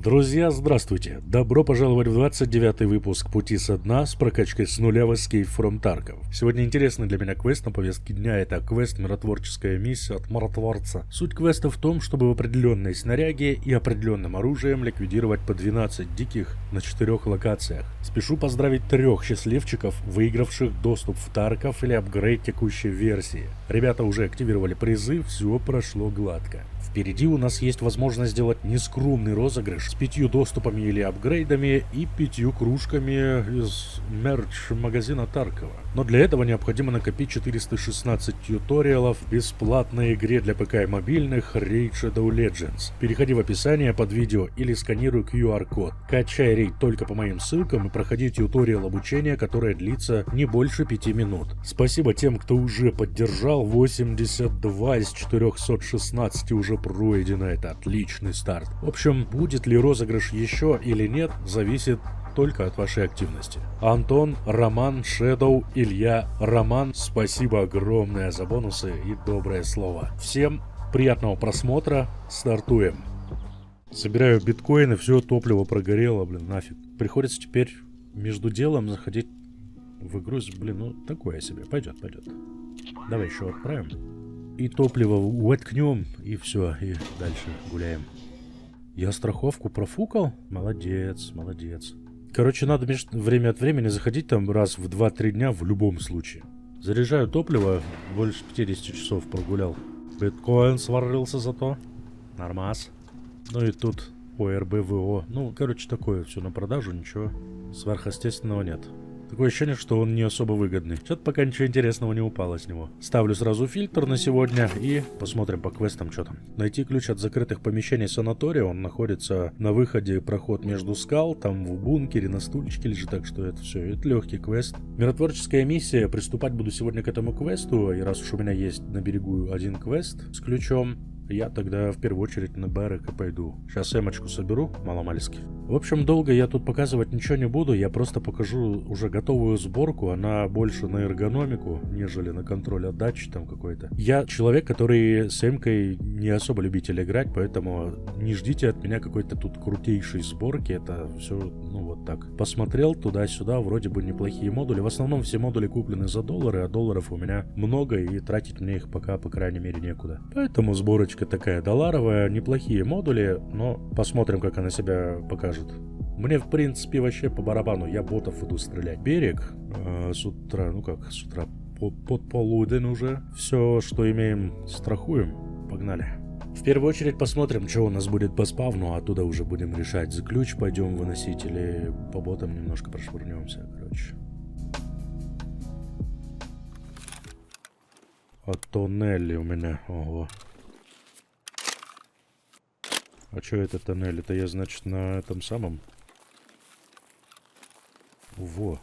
Друзья, здравствуйте! Добро пожаловать в 29-й выпуск «Пути со дна» с прокачкой с нуля в Escape from Tarkov. Сегодня интересный для меня квест на повестке дня. Это квест «Миротворческая миссия» от Миротворца. Суть квеста в том, чтобы в определенной снаряге и определенным оружием ликвидировать по 12 диких на 4 локациях. Спешу поздравить 3 счастливчиков, выигравших доступ в Тарков или апгрейд текущей версии. Ребята уже активировали призы, все прошло гладко. Впереди у нас есть возможность сделать нескромный розыгрыш с 5 доступами или апгрейдами и 5 кружками из мерч-магазина Таркова. Но для этого необходимо накопить 416 тьюториалов в бесплатной игре для ПК и мобильных Raid Shadow Legends. Переходи в описание под видео или сканируй QR-код. Качай рейд только по моим ссылкам и проходи тьюториал обучения, которое длится не больше 5 минут. Спасибо тем, кто уже поддержал. 82 из 416 уже пройдено, это отличный старт. В общем, будет ли розыгрыш еще или нет, зависит только от вашей активности. Антон, Роман, Шэдоу, Илья, Роман, спасибо огромное за бонусы и доброе слово. Всем приятного просмотра, стартуем. Собираю биткоины, все топливо прогорело, нафиг. Приходится теперь между делом заходить в игру, ну такое себе, пойдет. Давай еще отправим. И топливо воткнем, и все, и дальше гуляем. Я страховку профукал? Молодец. Короче, надо время от времени заходить там раз в 2-3 дня в любом случае. Заряжаю топливо, больше 50 часов прогулял. Биткоин сварился зато. Нормас. Ну и тут ОРБВО. Ну, короче, такое все на продажу, ничего сверхъестественного нет. Такое ощущение, что он не особо выгодный. Что-то пока ничего интересного не упало с него. Ставлю сразу фильтр на сегодня и посмотрим по квестам, что там. Найти ключ от закрытых помещений санатория. Он находится на выходе, проход между скал. Там в бункере на стульчике лежит, так что это все. Это легкий квест. Миротворческая миссия. Приступать буду сегодня к этому квесту. И раз уж у меня есть на берегу один квест с ключом, я тогда в первую очередь на барак и пойду. Сейчас эмочку соберу, маломальски. В общем, долго я тут показывать ничего не буду. Я просто покажу уже готовую сборку. Она больше на эргономику, нежели на контроль отдачи там какой-то. Я человек, который с эмкой не особо любитель играть, поэтому не ждите от меня какой-то тут крутейшей сборки. Это все, ну вот так. Посмотрел туда-сюда, вроде бы неплохие модули. В основном все модули куплены за доллары, а долларов у меня много, и тратить мне их пока, по крайней мере, некуда. Поэтому сборочка такая долларовая, неплохие модули, но посмотрим, как она себя покажет. Мне, в принципе, вообще по барабану. Я ботов иду стрелять. Берег с утра, под полудень уже. Все, что имеем, страхуем. Погнали. В первую очередь посмотрим, что у нас будет по спавну, а оттуда уже будем решать, за ключ пойдем выносить или по ботам немножко прошвырнемся, короче. А тоннели у меня, ого. А что это тоннель? Это я, значит, на этом самом? Во,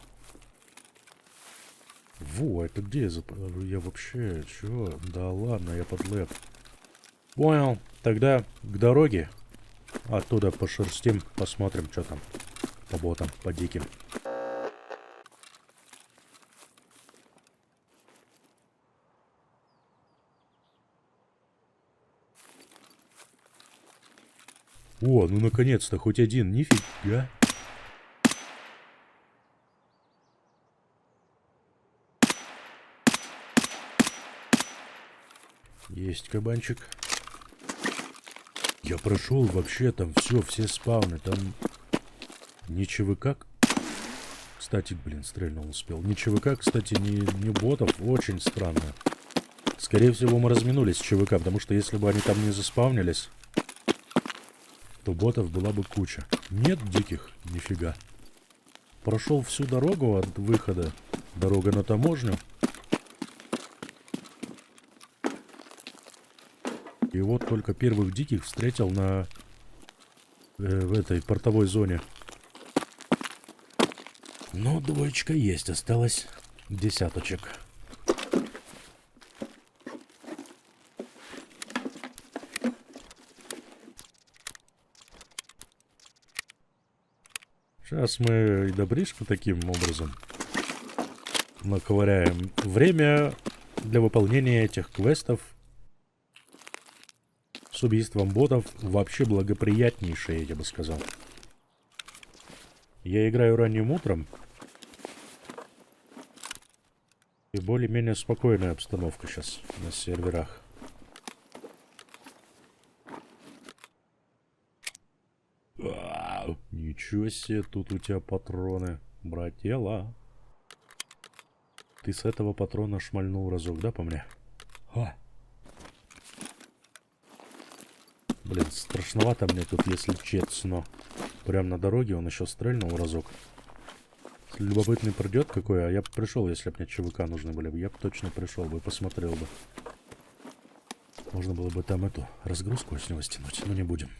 это где я вообще? Чё? Да ладно, я под лэп. Понял. Тогда к дороге. Оттуда пошерстим, посмотрим, что там. По ботам, по диким. О, ну наконец-то, хоть один, нифига. Есть кабанчик. Я прошел вообще там все спавны, там не ЧВК. Кстати, стрельнул успел. Не ЧВК, кстати, не ботов, очень странно. Скорее всего, мы разминулись с ЧВК, потому что если бы они там не заспавнились, то ботов была бы куча. Нет диких, нифига. Прошел всю дорогу от выхода. Дорога на таможню. И вот только первых диких встретил в этой портовой зоне. Но двоечка есть, осталось десяточек. Сейчас мы и добришку таким образом наковыряем. Время для выполнения этих квестов с убийством ботов вообще благоприятнейшее, я бы сказал. Я играю ранним утром. И более-менее спокойная обстановка сейчас на серверах. Ничего себе, тут у тебя патроны, братела. Ты с этого патрона шмальнул разок, да, по мне? Блин, страшновато мне тут, если честно. Прям на дороге он еще стрельнул разок. Любопытный придет какой, а я бы пришел, если бы мне ЧВК нужны были бы. Я бы точно пришел бы, посмотрел бы. Можно было бы там эту разгрузку с него стянуть, но не будем.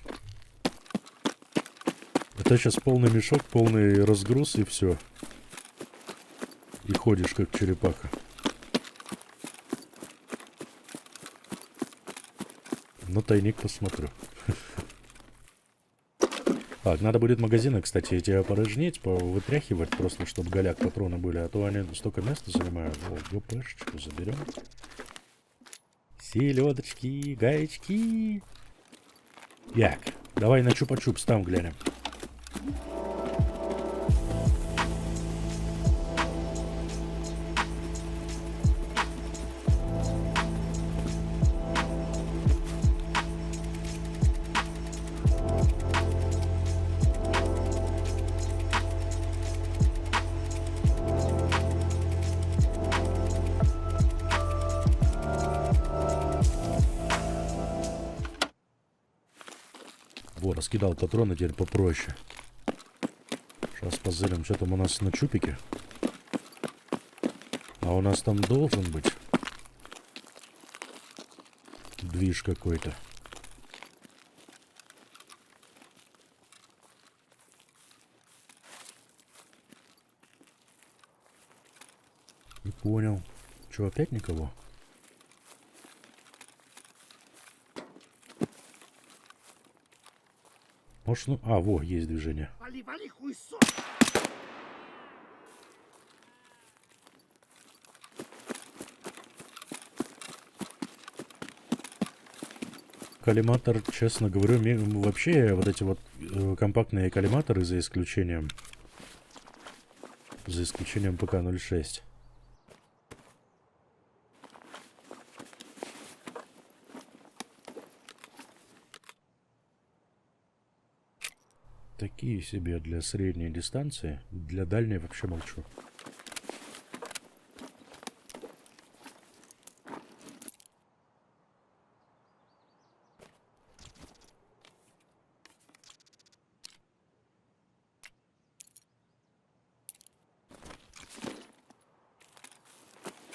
Это сейчас полный мешок, полный разгруз и все. И ходишь как черепаха. Ну, тайник посмотрю. Так, надо будет магазины, кстати, эти опорожнить, вытряхивать просто, чтобы голяк патроны были, а то они столько места занимают. О, ГПшечку заберем. Селедочки, гаечки. Як, давай на чупа-чупс там глянем. Во, раскидал патроны, теперь попроще. Сейчас позырим, что там у нас на чупике. А у нас там должен быть движ какой-то. Не понял. Че, опять никого? Может, ну... А, во, есть движение. Вали, вали, хуйсо! Коллиматор, честно говорю, вообще вот эти вот компактные коллиматоры, за исключением ПК-06. Такие себе для средней дистанции. Для дальней вообще молчу.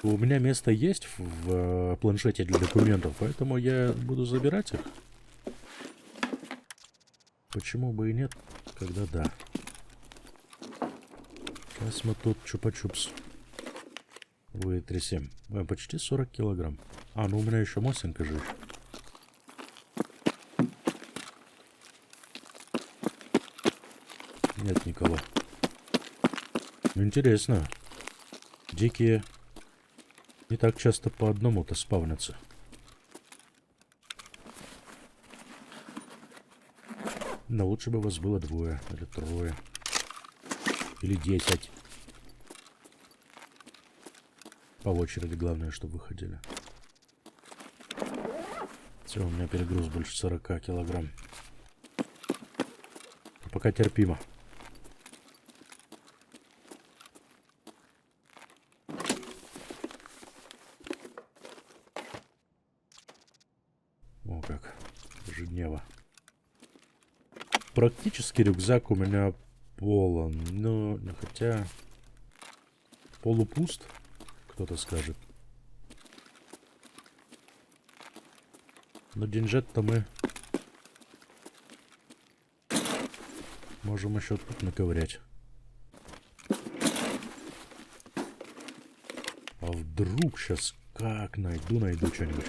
У меня место есть в планшете для документов, поэтому я буду забирать их. Почему бы и нет, когда да. Сейчас мы тут чупа-чупс вытрясем. Почти 40 килограмм. А, ну у меня еще Мосинка же. Нет никого. Интересно. Дикие не так часто по одному-то спавнятся. Но лучше бы вас было 2 или 3. Или 10. По очереди, главное, чтобы выходили. Все, у меня перегруз больше 40 килограмм. Пока терпимо. О, как ежедневно. Практически рюкзак у меня полон, но хотя полупуст, кто-то скажет. Но деньжат-то мы можем еще тут наковырять. А вдруг сейчас как найду что-нибудь.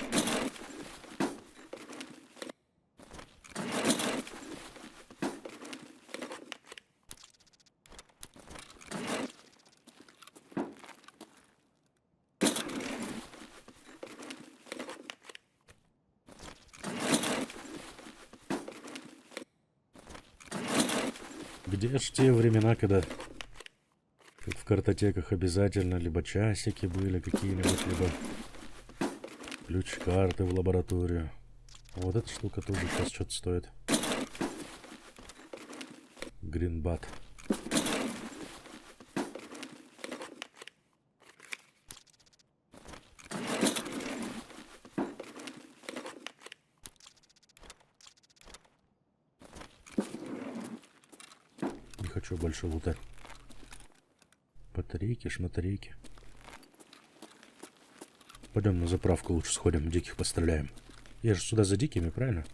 Где ж те времена, когда тут в картотеках обязательно либо часики были какие-нибудь, либо ключ-карты в лабораторию. Вот эта штука тоже сейчас что-то стоит. Гринбат. Не хочу больше лута. Батарейки, шматарейки. Пойдем на заправку лучше сходим, диких постреляем. Я же сюда за дикими, правильно?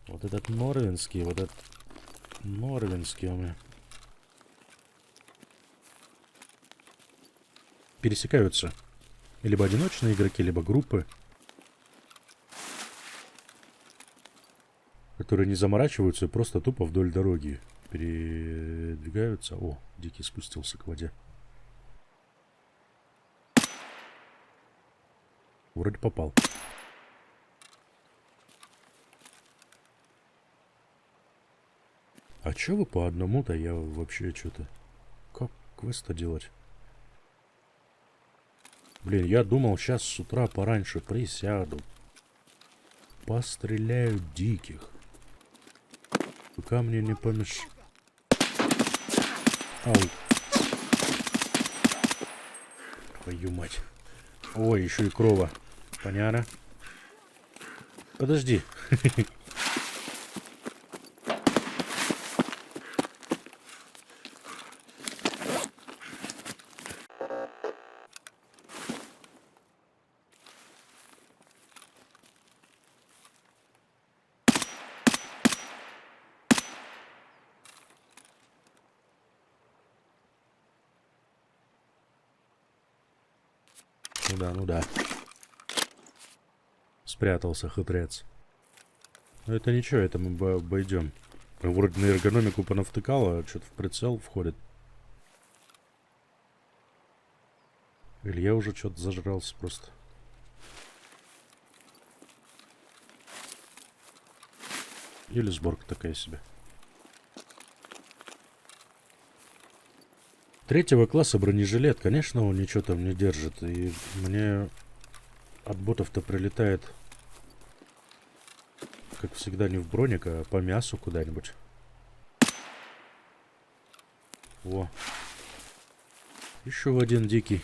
Вот этот норвинский, вот этот норвинский у меня. Пересекаются. Либо одиночные игроки, либо группы, которые не заморачиваются и просто тупо вдоль дороги передвигаются. О, дикий спустился к воде. Вроде попал. А чё вы по одному-то? Я вообще что-то... Как квест-то делать? Блин, я думал, сейчас с утра пораньше присяду. Постреляю диких. Пока мне не помеш... Ау. Твою мать. Ой, еще и крова. Понятно. Подожди. Ну да. Спрятался хитрец. Но это ничего, это мы обойдем. Вроде на эргономику понавтыкало, а что-то в прицел входит. Или я уже что-то зажрался просто. Или сборка такая себе. 3-го класса бронежилет, конечно, он ничего там не держит. И мне от ботов-то прилетает, как всегда, не в броник, а по мясу куда-нибудь. О. Еще один дикий.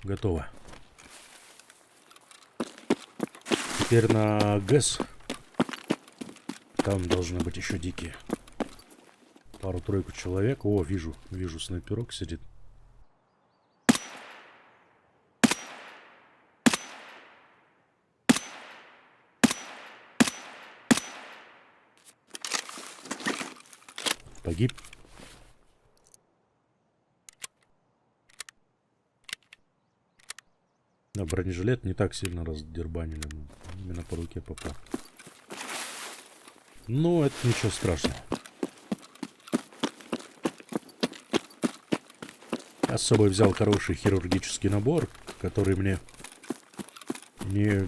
Готово. Теперь на ГЭС. Там должны быть еще дикие. Пару-тройку человек. О, вижу снайперок сидит. Погиб. На бронежилет не так сильно раздербанили. Именно по руке попал. Ну, это ничего страшного. Я с собой взял хороший хирургический набор, который мне не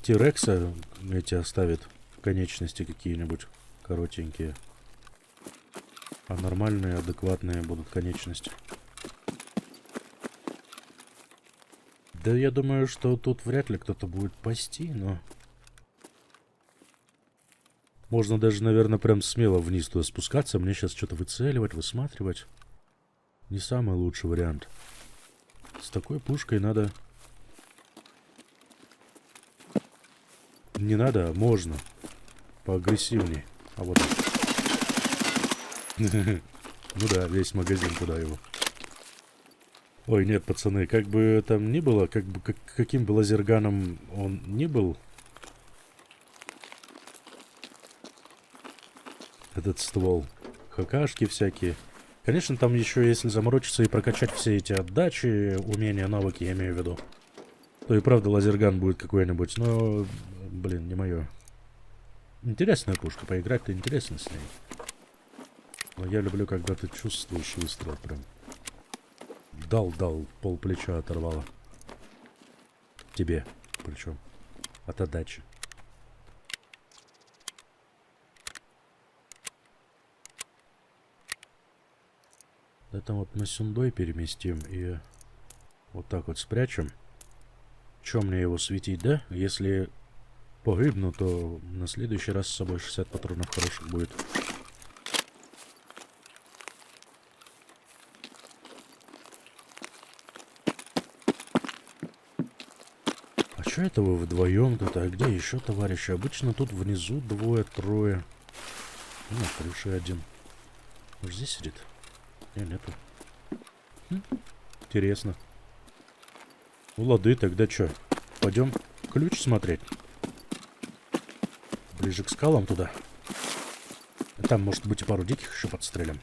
Тирекса эти оставит конечности какие-нибудь коротенькие, а нормальные, адекватные будут конечности. Да я думаю, что тут вряд ли кто-то будет пасти, но... Можно даже, наверное, прям смело вниз туда спускаться. Мне сейчас что-то выцеливать, высматривать. Не самый лучший вариант. С такой пушкой надо... Не надо, а можно. Поагрессивней. А вот. Ну да, весь магазин туда его. Ой, нет, пацаны, как бы там ни было, как бы каким бы лазерганом он ни был, этот ствол, хакашки всякие. Конечно, там еще, если заморочиться и прокачать все эти отдачи, умения, навыки, я имею в виду, то и правда лазерган будет какой-нибудь, но, блин, не мое. Интересная пушка, поиграть-то интересно с ней. Но я люблю, когда ты чувствуешь выстрел прям. Дал, пол плеча оторвало. Тебе, причем. От отдачи. Это вот мы сюндой переместим и вот так вот спрячем. Чем мне его светить, да? Если погибну, то на следующий раз с собой 60 патронов хороших будет. А что это вы вдвоем тут? А где еще товарищи? Обычно тут внизу двое-трое. Ну, на крыше один. Может, здесь сидит? Нету. Интересно. Ну, лады, тогда что? Пойдем ключ смотреть. Ближе к скалам туда. Там, может быть, и пару диких еще подстрелим.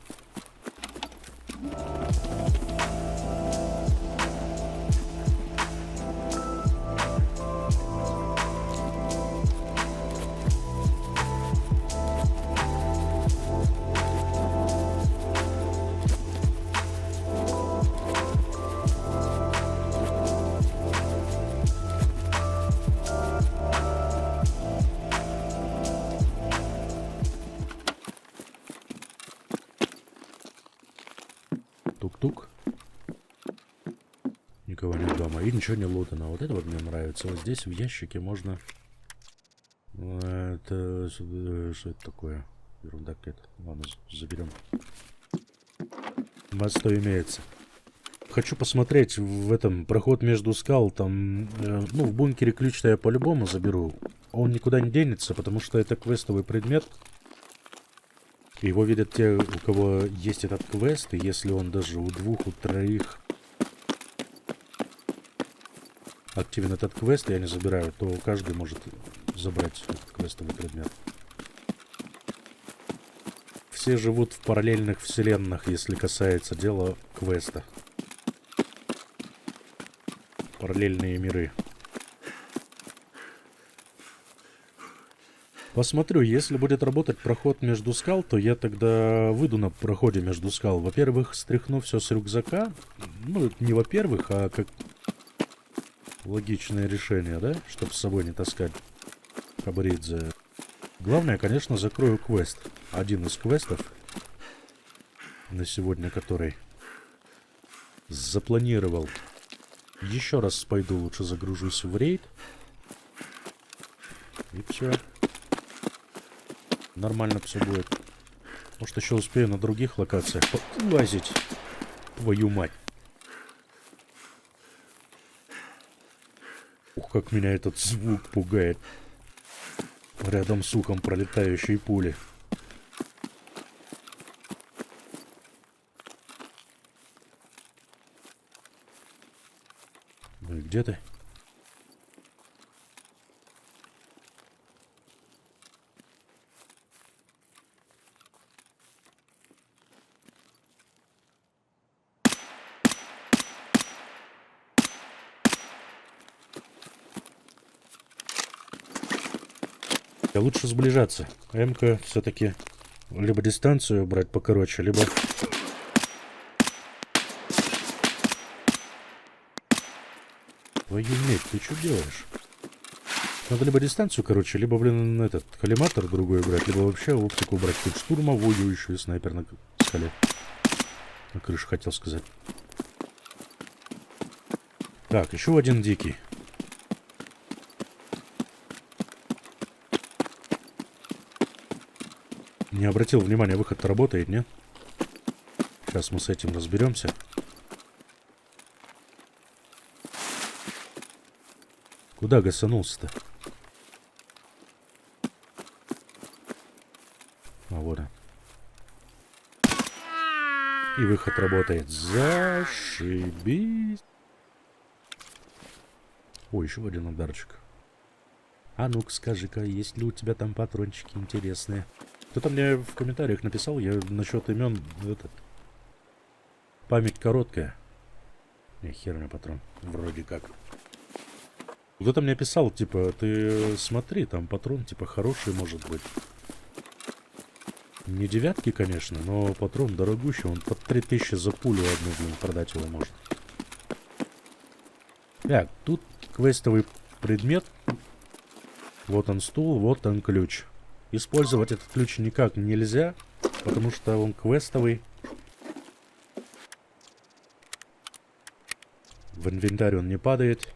Тук-тук. Никого нет дома. И ничего не лутано. Вот это вот мне нравится. Вот здесь в ящике можно... Это... Что это такое? Ерунда какая-то. Ладно, заберем. Масто имеется. Хочу посмотреть в этом проход между скал. Там... ну, в бункере ключ-то я по-любому заберу. Он никуда не денется, потому что это квестовый предмет. Его видят те, у кого есть этот квест, и если он даже у двух, у троих активен этот квест, и я не забираю, то каждый может забрать этот квестовый предмет. Все живут в параллельных вселенных, если касается дела квеста. Параллельные миры. Посмотрю, если будет работать проход между скал, то я тогда выйду на проходе между скал. Во-первых, стряхну все с рюкзака. Ну, не во-первых, а как логичное решение, да? Чтобы с собой не таскать хабаридзе. Главное, конечно, закрою квест. Один из квестов, на сегодня который запланировал. Еще раз пойду, лучше загружусь в рейд. И все. Нормально все будет. Может, еще успею на других локациях лазить. Твою мать. Ух, как меня этот звук пугает. Рядом с ухом пролетающие пули. Ну и где ты? Лучше сближаться. М-ка все-таки либо дистанцию брать покороче, либо... Твою медь, ты что делаешь? Надо либо дистанцию короче, либо, блин, этот коллиматор другой брать, либо вообще оптику брать. Тут штурмовую еще и снайпер на скале. На крыше хотел сказать. Так, еще один дикий. Не обратил внимания, выход-то работает, нет? Сейчас мы с этим разберемся. Куда гасанулся-то? А, вот он. И выход работает. Зашибись. Ой, еще один ударчик. А ну-ка, скажи-ка, есть ли у тебя там патрончики интересные? Кто-то мне в комментариях написал, я насчет имен, память короткая. Не, херня патрон, вроде как. Кто-то мне писал, типа, ты смотри, там патрон, типа, хороший может быть. Не девятки, конечно, но патрон дорогущий, он под 3000 за пулю одну, блин, продать его можно. Так, тут квестовый предмет. Вот он стул, вот он ключ. Использовать этот ключ никак нельзя, потому что он квестовый. В инвентарь он не падает.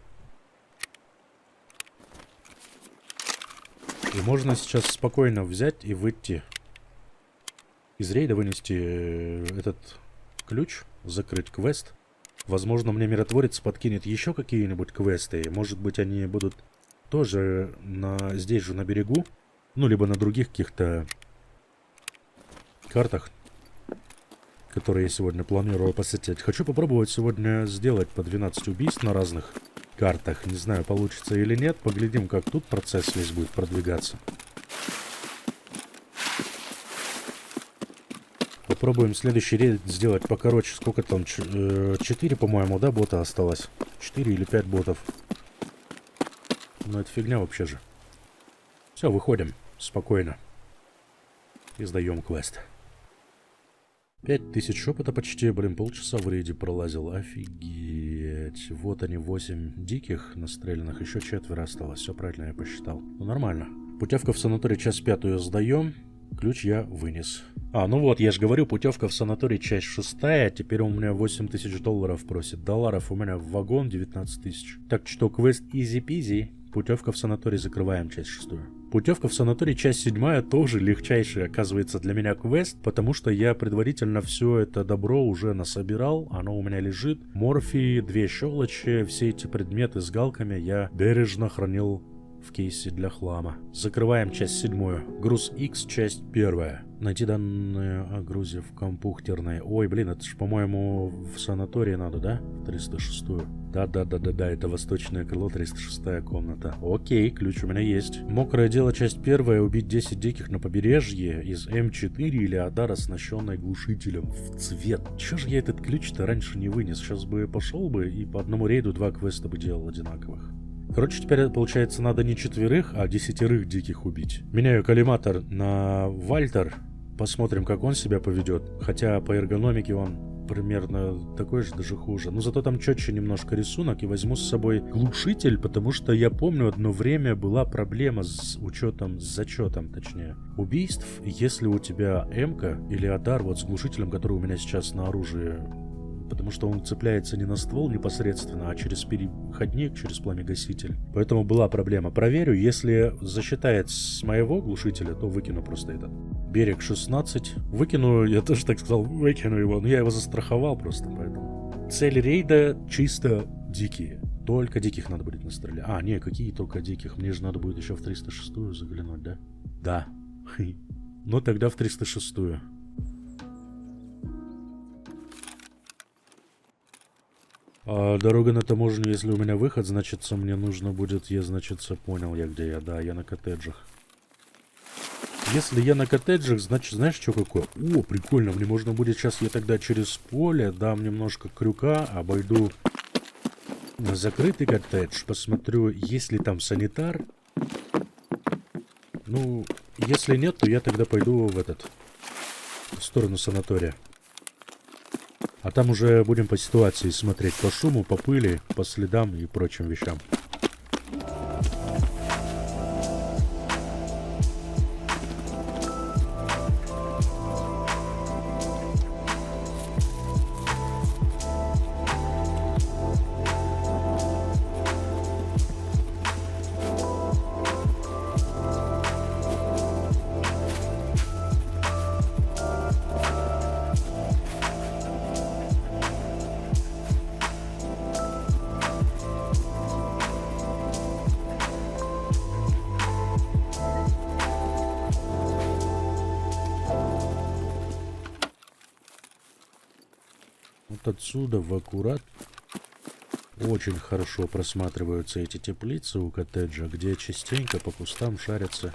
И можно сейчас спокойно взять и выйти из рейда, вынести этот ключ, закрыть квест. Возможно, мне миротворец подкинет еще какие-нибудь квесты. Может быть, они будут тоже здесь же на берегу. Ну, либо на других каких-то картах, которые я сегодня планировал посетить. Хочу попробовать сегодня сделать по 12 убийств на разных картах. Не знаю, получится или нет. Поглядим, как тут процесс весь будет продвигаться. Попробуем следующий рейд сделать покороче. Сколько там? 4, по-моему, да, бота осталось? 4 или 5 ботов. Ну, это фигня вообще же. Все, выходим. Спокойно. И сдаем квест. 5000 опыта почти. Блин, полчаса в рейде пролазил. Офигеть. Вот они, 8 диких настреленных. Еще 4 осталось. Все правильно я посчитал. Ну, нормально. Путевка в санаторий часть 5 сдаем. Ключ я вынес. А, ну вот, я же говорю, путевка в санаторий часть 6. Теперь у меня $8000 просит. Долларов у меня в вагон 19 000. Так что квест изи-пизи. Путевка в санаторий закрываем часть 6. Путевка в санаторий часть 7 тоже легчайший, оказывается, для меня квест, потому что я предварительно все это добро уже насобирал, оно у меня лежит. Морфий, 2 щелочи, все эти предметы с галками я бережно хранил в кейсе для хлама. Закрываем часть 7. Груз X, часть 1. Найти данные о грузе в компьютерной. Ой, блин, это ж, по-моему, в санатории надо, да? 306. Да, это восточное крыло, 306 комната. Окей, ключ у меня есть. Мокрое дело, часть 1. Убить 10 диких на побережье из М4 или Адар, оснащенной глушителем в цвет. Чё же я этот ключ-то раньше не вынес? Сейчас бы пошел бы и по одному рейду 2 квеста бы делал одинаковых. Короче, теперь, получается, надо не 4, а 10 диких убить. Меняю коллиматор на Вальтер. Посмотрим, как он себя поведет. Хотя по эргономике он примерно такой же, даже хуже. Но зато там четче немножко рисунок. И возьму с собой глушитель, потому что я помню, одно время была проблема с учетом, с зачетом, точнее, убийств. Если у тебя М-ка или Адар вот с глушителем, который у меня сейчас на оружии, потому что он цепляется не на ствол непосредственно, а через переходник, через пламегаситель. Поэтому была проблема. Проверю, если засчитает с моего глушителя, то выкину просто этот. Берег 16. Выкину, я тоже так сказал, выкину его, но я его застраховал просто, поэтому. Цель рейда чисто дикие. Только диких надо будет настрелять. А, не, какие только диких? Мне же надо будет еще в 306-ю заглянуть, да? Да. Ну тогда в 306-ю. А дорога на таможню, если у меня выход, значит, мне нужно будет, понял я, где я, да, я на коттеджах. Если я на коттеджах, значит, знаешь, что какое? О, прикольно, мне можно будет сейчас, я тогда через поле дам немножко крюка, обойду на закрытый коттедж, посмотрю, есть ли там санитар. Ну, если нет, то я тогда пойду в сторону санатория. А там уже будем по ситуации смотреть, по шуму, по пыли, по следам и прочим вещам. отсюда в аккурат очень хорошо просматриваются эти теплицы у коттеджа, где частенько по кустам шарятся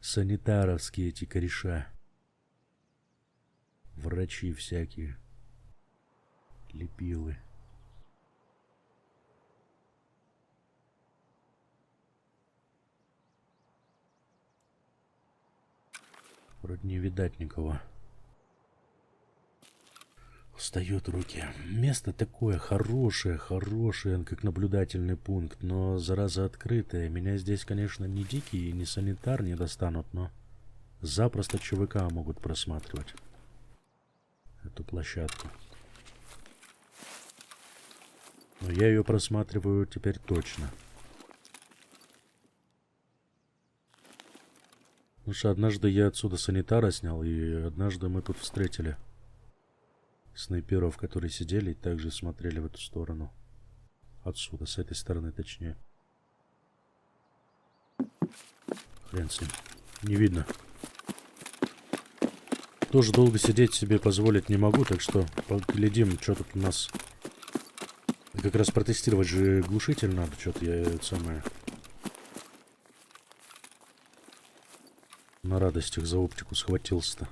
санитаровские эти кореша. Врачи всякие. Лепилы. Вроде не видать никого. Встают руки. Место такое хорошее, как наблюдательный пункт, но зараза открытая. Меня здесь, конечно, ни дикие, ни санитар не достанут, но запросто ЧВК могут просматривать эту площадку. Но я ее просматриваю теперь точно. Потому что однажды я отсюда санитара снял, и однажды мы тут встретили снайперов, которые сидели и также смотрели в эту сторону. Отсюда, с этой стороны точнее. Хрен с ним. Не видно. Тоже долго сидеть себе позволить не могу, так что поглядим, что тут у нас. Как раз протестировать же глушитель надо, что-то я это самое... На радостях за оптику схватился-то.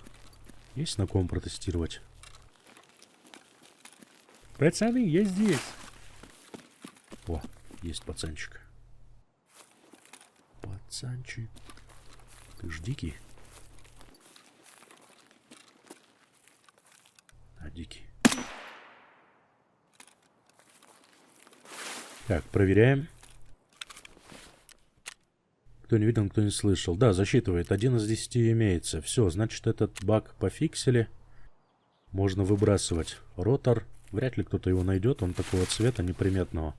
Есть на ком протестировать? Пацаны, я здесь. О, есть пацанчик. Пацанчик. Ты ж дикий? А, дикий. Так, проверяем. Кто не видел, кто не слышал. Да, засчитывает. 1 из 10 имеется. Все, значит, этот баг пофиксили. Можно выбрасывать ротор. Вряд ли кто-то его найдет. Он такого цвета неприметного.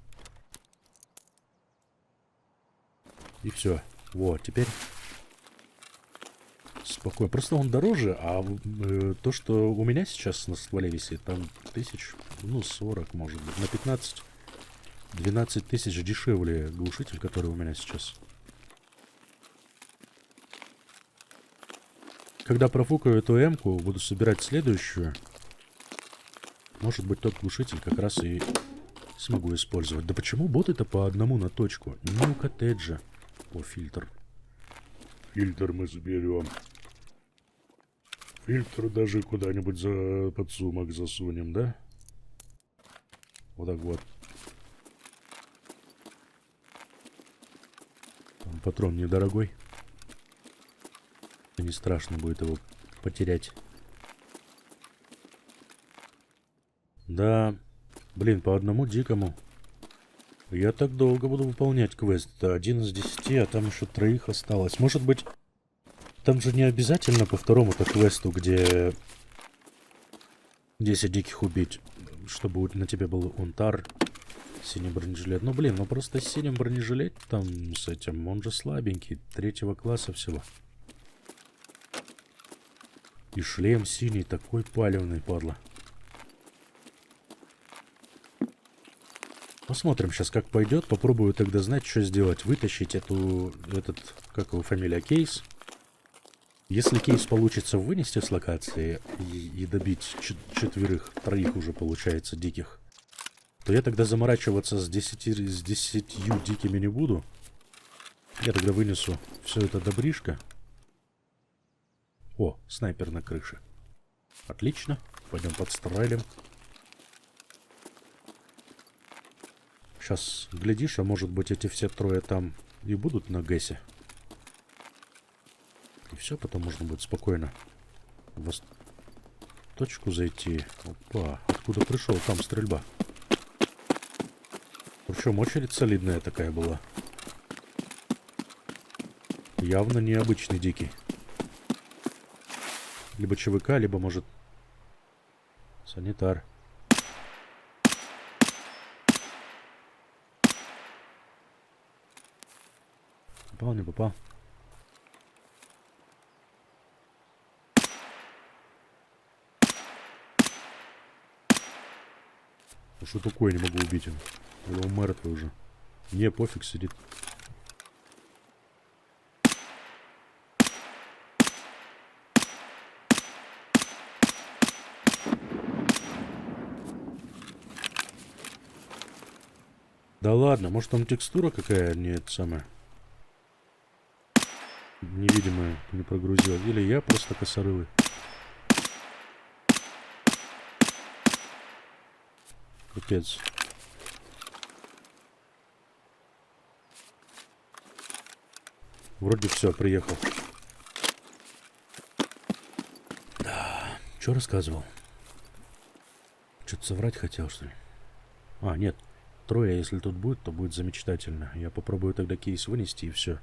И все. Вот, теперь спокойно. Просто он дороже, а то, что у меня сейчас на стволе висит, там 40, может быть, на 15-12 тысяч дешевле глушитель, который у меня сейчас. Когда профукаю эту М-ку, буду собирать следующую. Может быть, тот глушитель как раз и смогу использовать. Да почему боты-то по одному на точку? Не у коттеджа. О, фильтр. Фильтр мы заберем. Фильтр даже куда-нибудь за подсумок засунем, да? Вот так вот. Там патрон недорогой. Не страшно будет его потерять. Да, блин, по одному дикому. Я так долго буду выполнять квест. 1 из 10, а там еще 3 осталось. Может быть, там же не обязательно по второму-то квесту, где 10 диких убить, чтобы на тебе был унтар, синий бронежилет. Ну, блин, ну просто с синим бронежилет там с этим, он же слабенький, 3-го класса всего. И шлем синий, такой палевный, падла. Посмотрим сейчас, как пойдет. Попробую тогда знать, что сделать. Вытащить этот, как его фамилия, кейс. Если кейс получится вынести с локации и добить 4-3 уже получается диких, то я тогда заморачиваться с 10 дикими не буду. Я тогда вынесу все это добришко. О, снайпер на крыше. Отлично. Пойдем подстрелим. Сейчас глядишь, а может быть эти все трое там и будут на гэсе. И все, потом можно будет спокойно в точку зайти. Опа, откуда пришел? Там стрельба. Причем очередь солидная такая была. Явно необычный дикий. Либо ЧВК, либо, может, санитар. Попал, не попал. Ну что такое, не могу убить его. Или он мертвый уже. Не, пофиг, сидит. Да ладно, может там текстура какая не это самая невидимая не прогрузила. Или я просто косорылый. Капец. Вроде все, приехал. Да. Что рассказывал? Что-то соврать хотел, что ли? А, нет. Трое, если тут будет, то будет замечательно. Я попробую тогда кейс вынести и все.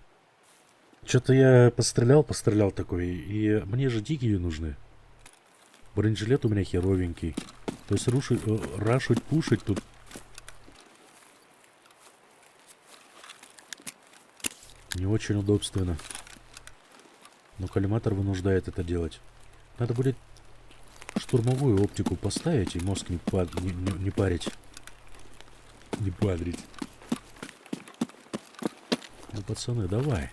Что-то я пострелял такой, и мне же дикие нужны. Бронежилет у меня херовенький. То есть рашить, пушить тут... Не очень удобственно. Но коллиматор вынуждает это делать. Надо будет штурмовую оптику поставить и мозг не парить. Не падрить. Ну, пацаны, давай.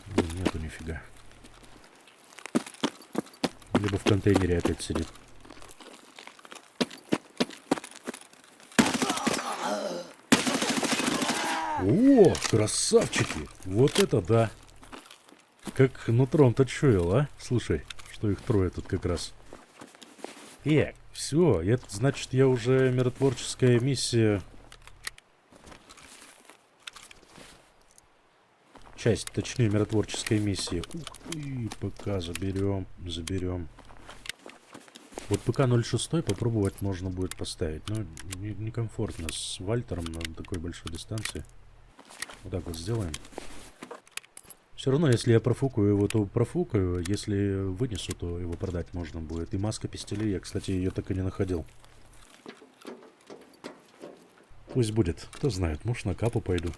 Блин, нету нифига. Либо в контейнере опять сидит. О, красавчики! Вот это да! Как нутром-то чуял, а? Слушай, что их трое тут как раз. Все, это значит, я уже миротворческая миссия... Часть, точнее, миротворческой миссии. Ух ты, ПК заберем. Вот ПК 06 попробовать можно будет поставить, но некомфортно с Вальтером на такой большой дистанции. Вот так вот сделаем. Все равно, если я профукаю его, то профукаю. Если вынесу, то его продать можно будет. И маска пистолей, я, кстати, ее так и не находил. Пусть будет. Кто знает, может, на капу пойду.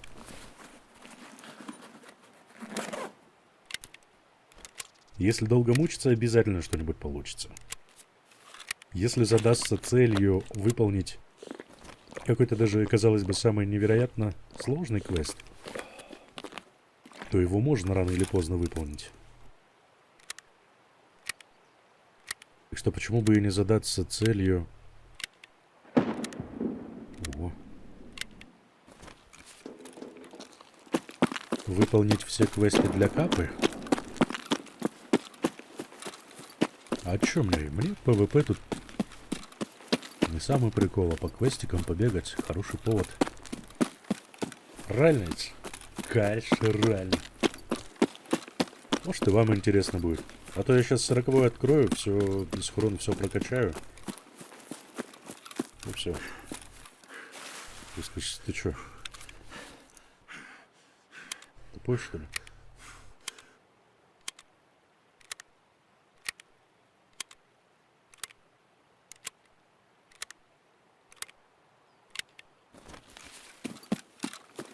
Если долго мучиться, обязательно что-нибудь получится. Если задастся целью выполнить какой-то даже, казалось бы, самый невероятно сложный квест, то его можно рано или поздно выполнить. Так что почему бы и не задаться целью... Ого. Выполнить все квесты для капы? А чё мне? Мне ПВП тут не самый прикол, а по квестикам побегать хороший повод. Реально ведь? Конечно, реально. Может, и вам интересно будет. А то я сейчас 40-й открою, все без хрона, все прокачаю. И все. Ты скажешь, ты чё? Тупой, что ли?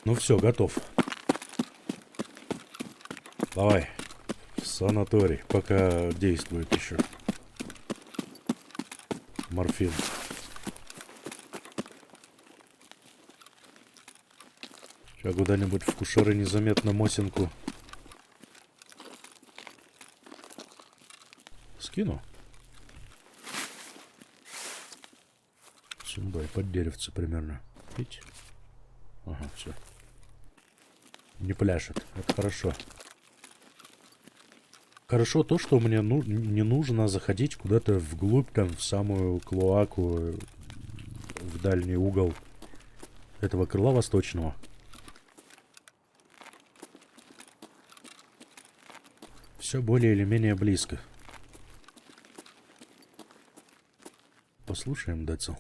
Ну все, готов. Давай. В санаторий, пока действует еще. Морфин. Сейчас куда-нибудь в кушеры незаметно Мосинку скину. Сюда и под деревце примерно. Видите? Ага, все. Не пляшет. Это хорошо. Хорошо то, что мне не нужно заходить куда-то вглубь, там, в самую клоаку, в дальний угол этого крыла восточного. Все более или менее близко. Послушаем Децл.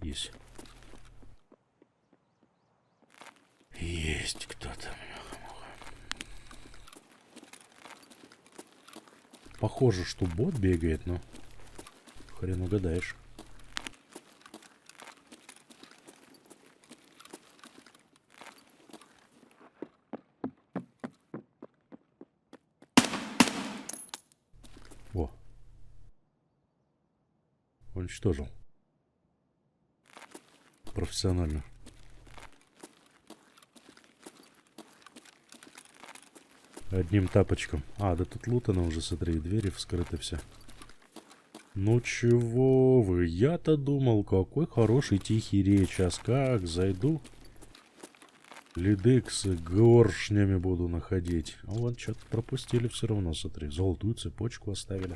Есть. Есть кто-то. Похоже, что бот бегает, но хрен угадаешь. О. Уничтожил. Профессионально. Одним тапочком. А, да тут лутано уже, смотри, двери вскрыты все. Ну чего вы? Я-то думал, какой хороший тихий речь. А как зайду? Лидексы горшнями буду находить. А вот что-то пропустили все равно, смотри. Золотую цепочку оставили.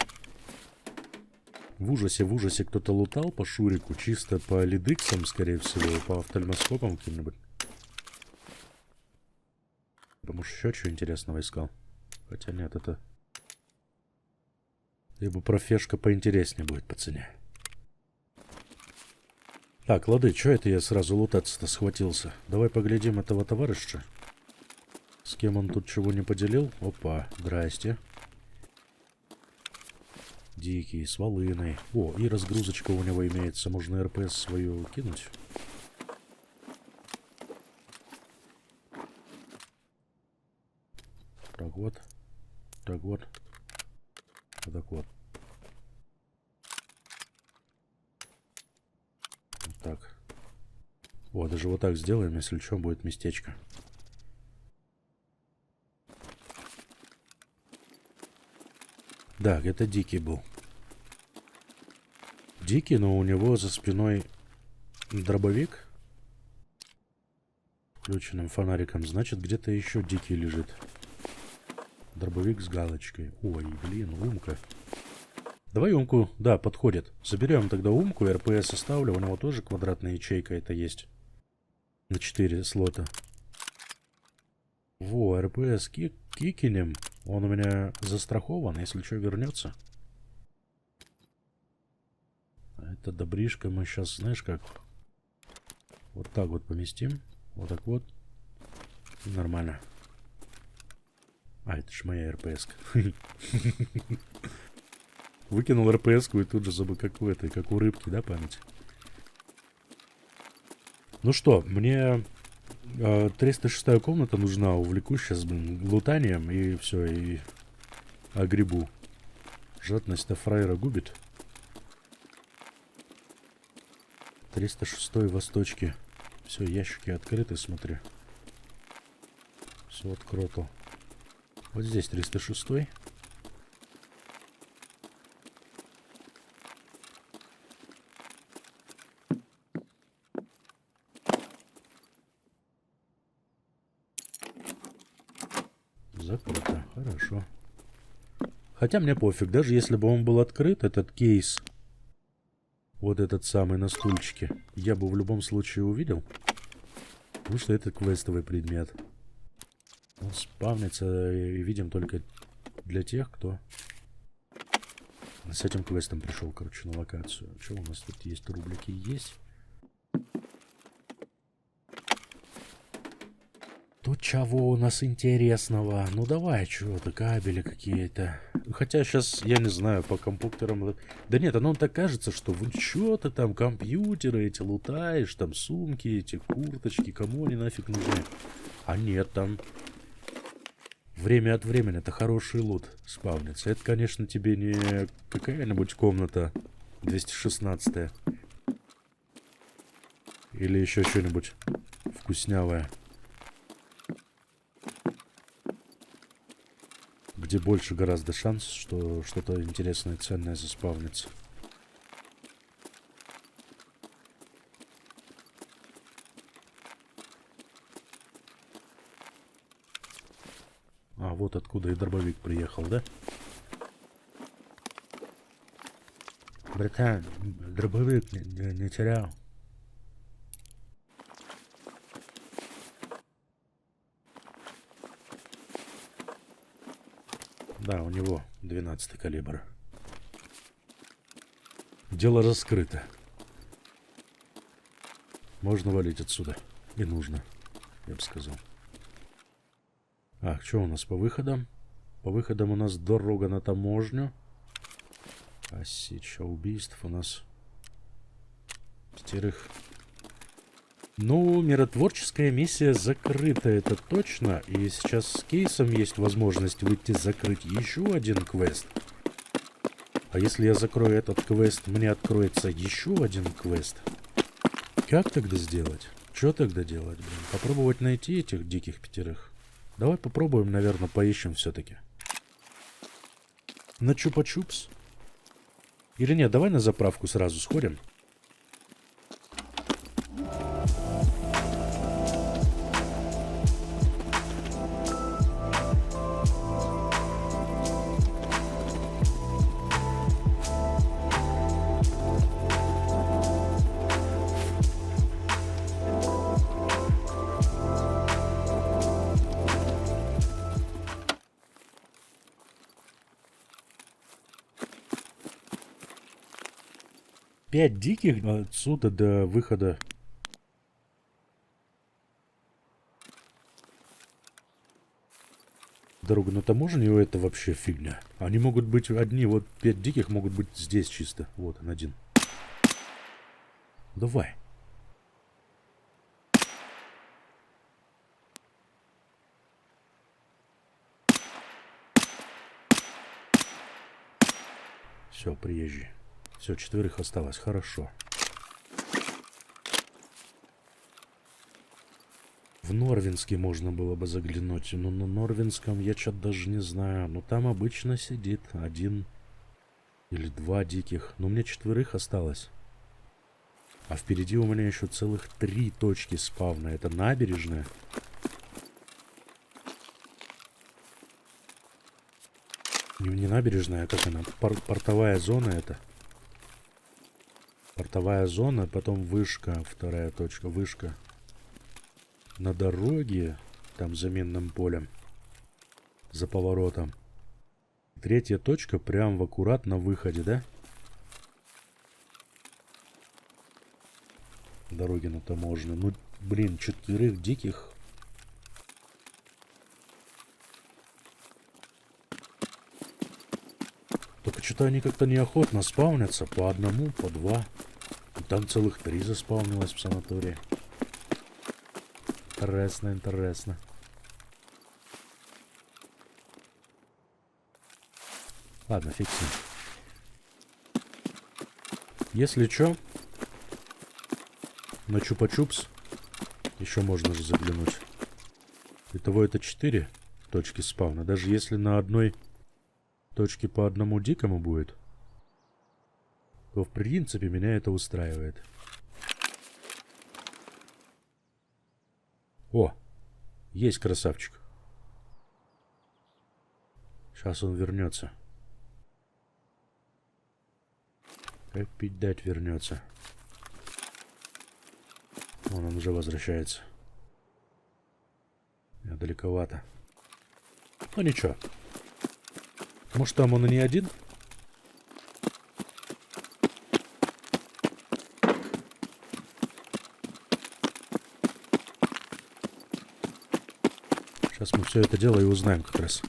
В ужасе кто-то лутал по шурику. Чисто по лидексам, скорее всего. По офтальмоскопам каким-нибудь. Потому что еще что интересного искал. Хотя нет, это... Либо профешка поинтереснее будет по цене. Так, лады, что это я сразу лутаться-то схватился? Давай поглядим этого товарища. С кем он тут чего не поделил? Опа, здрасте. Дикий, с волыной. О, и разгрузочка у него имеется. Можно РПС свою кинуть. Так вот. Так вот. Вот так вот. Вот так. О, даже вот так сделаем, если что, будет местечко. Да, это Дикий был. Дикий, но у него за спиной дробовик. Включенным фонариком. Значит, где-то еще Дикий лежит. Дробовик с галочкой. Ой, блин, умка. Давай умку. Да, подходит. Заберем тогда умку. РПС оставлю. У него тоже квадратная ячейка это есть. На 4 слота. Во, РПС кикинем. Он у меня застрахован. Если что, вернется. Это добришка мы сейчас, знаешь как? Вот так вот поместим. Вот так вот. И нормально. А, это ж моя РПС-ка. Выкинул РПС-ку и тут же забыл, как у этой, как у рыбки, да, память? Ну что, мне 306-я комната нужна. Увлекусь сейчас, блин, лутанием и все, и огребу. Жадность-то фраера губит. 306-й восточки. Все, ящики открыты, смотри. Все открыто. Вот здесь 306-й. Закрыто. Хорошо. Хотя мне пофиг. Даже если бы он был открыт, этот кейс, вот этот самый на стульчике, я бы в любом случае увидел. Потому что это квестовый предмет. Он спавнится и видим только для тех, кто с этим квестом пришел, короче, на локацию. Что у нас тут есть? Рублики есть. Тут чего у нас интересного? Ну давай, что-то, кабели какие-то. Хотя сейчас, я не знаю, по компьютерам... Да нет, оно так кажется, что вы что-то там, компьютеры эти лутаешь, там сумки эти, курточки, кому они нафиг нужны? А нет, там... Время от времени это хороший лут спавнится. Это, конечно, тебе не какая-нибудь комната 216-я. Или еще что-нибудь вкуснявое. Где больше гораздо шанс, что что-то интересное и ценное заспавнится. А, вот откуда и дробовик приехал, да? Братан, дробовик не терял. Да, у него 12-й калибр. Дело раскрыто. Можно валить отсюда. И нужно, я бы сказал. А, что у нас по выходам? По выходам у нас дорога на таможню. Осеча убийств у нас 5. Ну, миротворческая миссия закрыта, это точно. И сейчас с кейсом есть возможность выйти закрыть еще один квест. А если я закрою этот квест, мне откроется еще один квест. Как тогда сделать? Что тогда делать, блин? Попробовать найти этих диких 5. Давай попробуем, наверное, поищем все-таки. На чупа-чупс? Или нет, давай на заправку сразу сходим. Пять диких отсюда до выхода. Дорога на таможню, это вообще фигня. Они могут быть одни, вот 5 диких могут быть здесь чисто. Вот он один. Давай. Все, приезжий. Все, 4 осталось. Хорошо. В Норвинске можно было бы заглянуть. Но на Норвинском я что-то даже не знаю. Но там обычно сидит 1 или 2 диких. Но мне 4 осталось. А впереди у меня еще целых 3 точки спавна. Это набережная. Не набережная, а как она? Портовая зона это. Портовая зона, потом вышка, вторая точка, вышка. На дороге, там за минным полем, за поворотом. Третья точка прям в аккурат на выходе, да? Дороги на таможню. Ну, блин, 4 диких. Только что-то они как-то неохотно спавнятся. По одному, по 2. И там целых 3 заспавнилось в санатории. Интересно, интересно. Ладно, фиг с ним. Если чё, на чупа-чупс еще можно же заглянуть. Итого это 4 точки спавна. Даже если на одной точке по одному дикому будет, то в принципе меня это устраивает. О, есть красавчик. Сейчас он вернется. Как пить дать вернется. Вон он уже возвращается. Далековато. Ну ничего. Может там он и не один? Сейчас мы все это дело и узнаем как раз.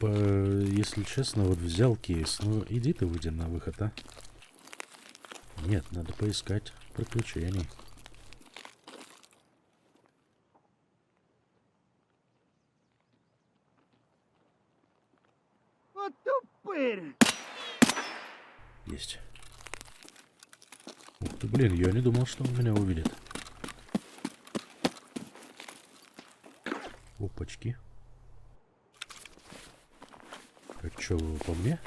Если честно, вот взял кейс. Ну, иди ты, выйди на выход, а? Нет, надо поискать приключений. Вот тупырь! Есть. Ух ты, блин, я не думал, что он меня увидит. Опачки. Так, что, по мне?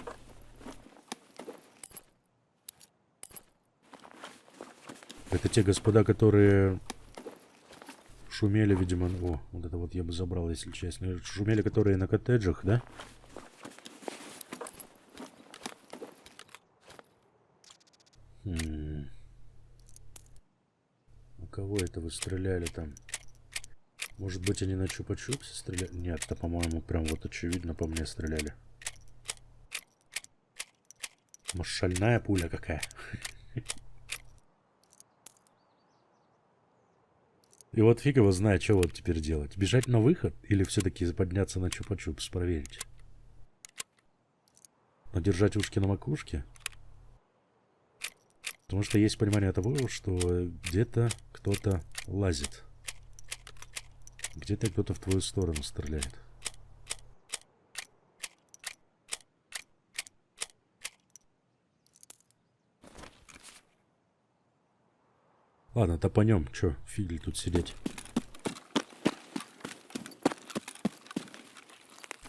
Это те господа, которые шумели, видимо... О, вот это вот я бы забрал, если честно. Шумели, которые на коттеджах, да? У кого это вы стреляли там? Может быть, они на чупа-чупсе стреляли? Нет, это, по-моему, прям вот очевидно по мне стреляли. Может, шальная пуля какая? И вот фиг его знает, что вот теперь делать. Бежать на выход или все-таки подняться на чупа-чупс, проверить? Но держать ушки на макушке? Потому что есть понимание того, что где-то кто-то лазит. Где-то кто-то в твою сторону стреляет. Ладно, топанем. Чё, фигли тут сидеть.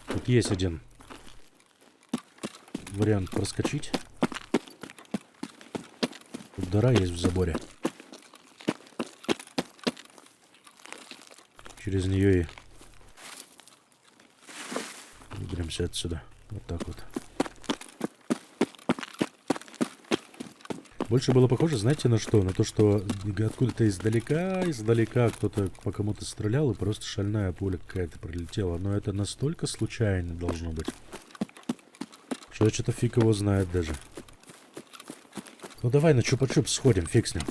Тут есть один вариант проскочить. Тут дыра есть в заборе. Через нее и выберемся отсюда. Вот так вот. Больше было похоже, знаете, на что? На то, что откуда-то издалека кто-то по кому-то стрелял, и просто шальная пуля какая-то прилетела. Но это настолько случайно должно быть, что я что-то фиг его знает даже. Ну давай на чупа-чуп сходим, фиг с ним.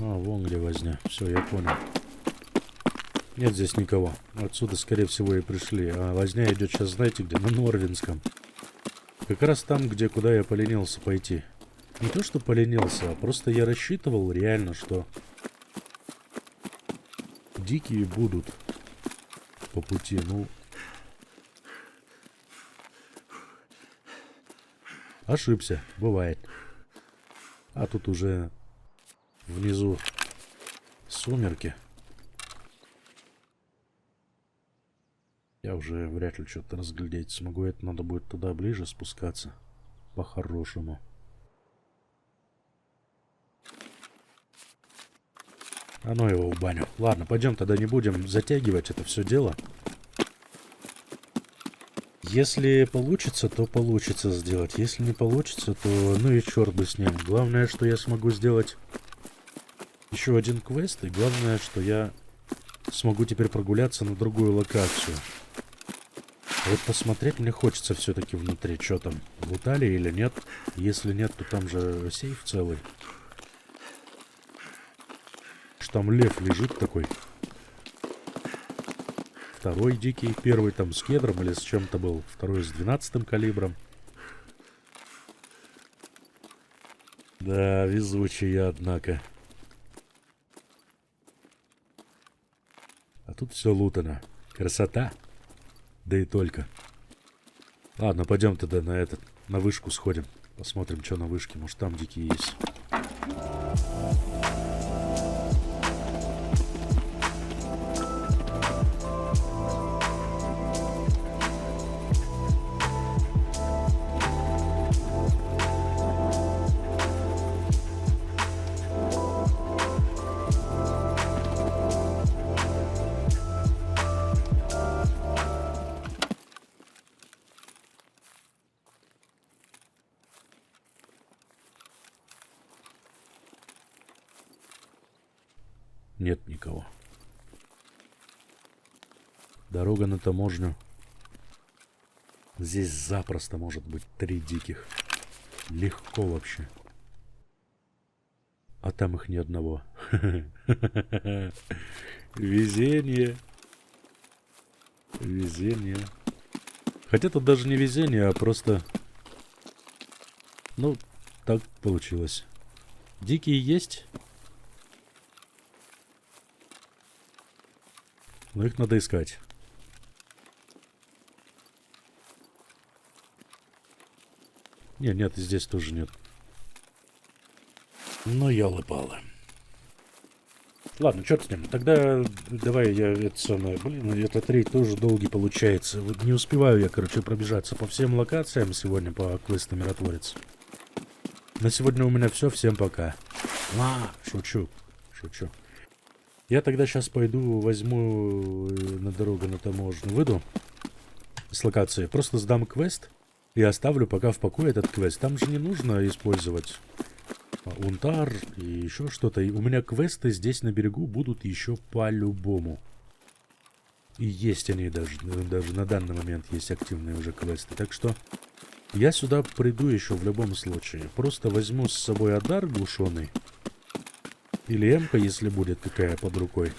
А, вон где возня. Все, я понял. Нет здесь никого. Отсюда, скорее всего, и пришли. А возня идет сейчас, знаете где? На Норвинском. Как раз там, куда я поленился пойти. Не то, что поленился, а просто я рассчитывал реально, что дикие будут по пути. Ну, ошибся. Бывает. А тут уже внизу сумерки. Я уже вряд ли что-то разглядеть смогу. Это надо будет туда ближе спускаться. По-хорошему. А ну его в баню. Ладно, пойдем тогда, не будем затягивать это все дело. Если получится, то получится сделать. Если не получится, то ну и черт бы с ним. Главное, что я смогу сделать еще один квест. И главное, что я смогу теперь прогуляться на другую локацию. Вот посмотреть мне хочется все-таки внутри, что там, лутали или нет. Если нет, то там же сейф целый. Что там лев лежит такой. Второй дикий. Первый там с кедром или с чем-то был. Второй с 12-м калибром. Да, везучий я, однако. А тут все лутано. Красота. Да и только. Ладно, пойдем тогда на вышку сходим. Посмотрим, что на вышке. Может, там дикие есть. Нет никого. Дорога на таможню. Здесь запросто может быть 3 диких. Легко вообще. А там их ни одного. Везение. Везение. Хотя тут даже не везение, а просто... Ну, так получилось. Дикие есть. Но их надо искать. Нет, здесь тоже нет. Ну, ялы-палы. Ладно, черт с ним. Тогда давай я это самое... Блин, этот рейд тоже долгий получается. Вот не успеваю я, короче, пробежаться по всем локациям сегодня по квесту Миротворец. На сегодня у меня все. Всем пока. Шучу. Я тогда сейчас пойду, возьму на дорогу на таможню, выйду с локации, просто сдам квест и оставлю пока в покое этот квест. Там же не нужно использовать унтар и еще что-то. И у меня квесты здесь на берегу будут еще по-любому. И есть они даже на данный момент есть активные уже квесты. Так что я сюда приду еще в любом случае. Просто возьму с собой Адар глушеный. Или Эмка, если будет какая под рукой.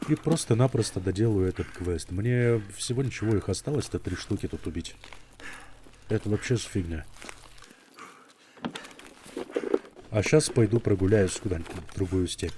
И просто-напросто доделаю этот квест. Мне всего ничего их осталось-то 3 штуки тут убить. Это вообще фигня. А сейчас пойду прогуляюсь куда-нибудь в другую степь.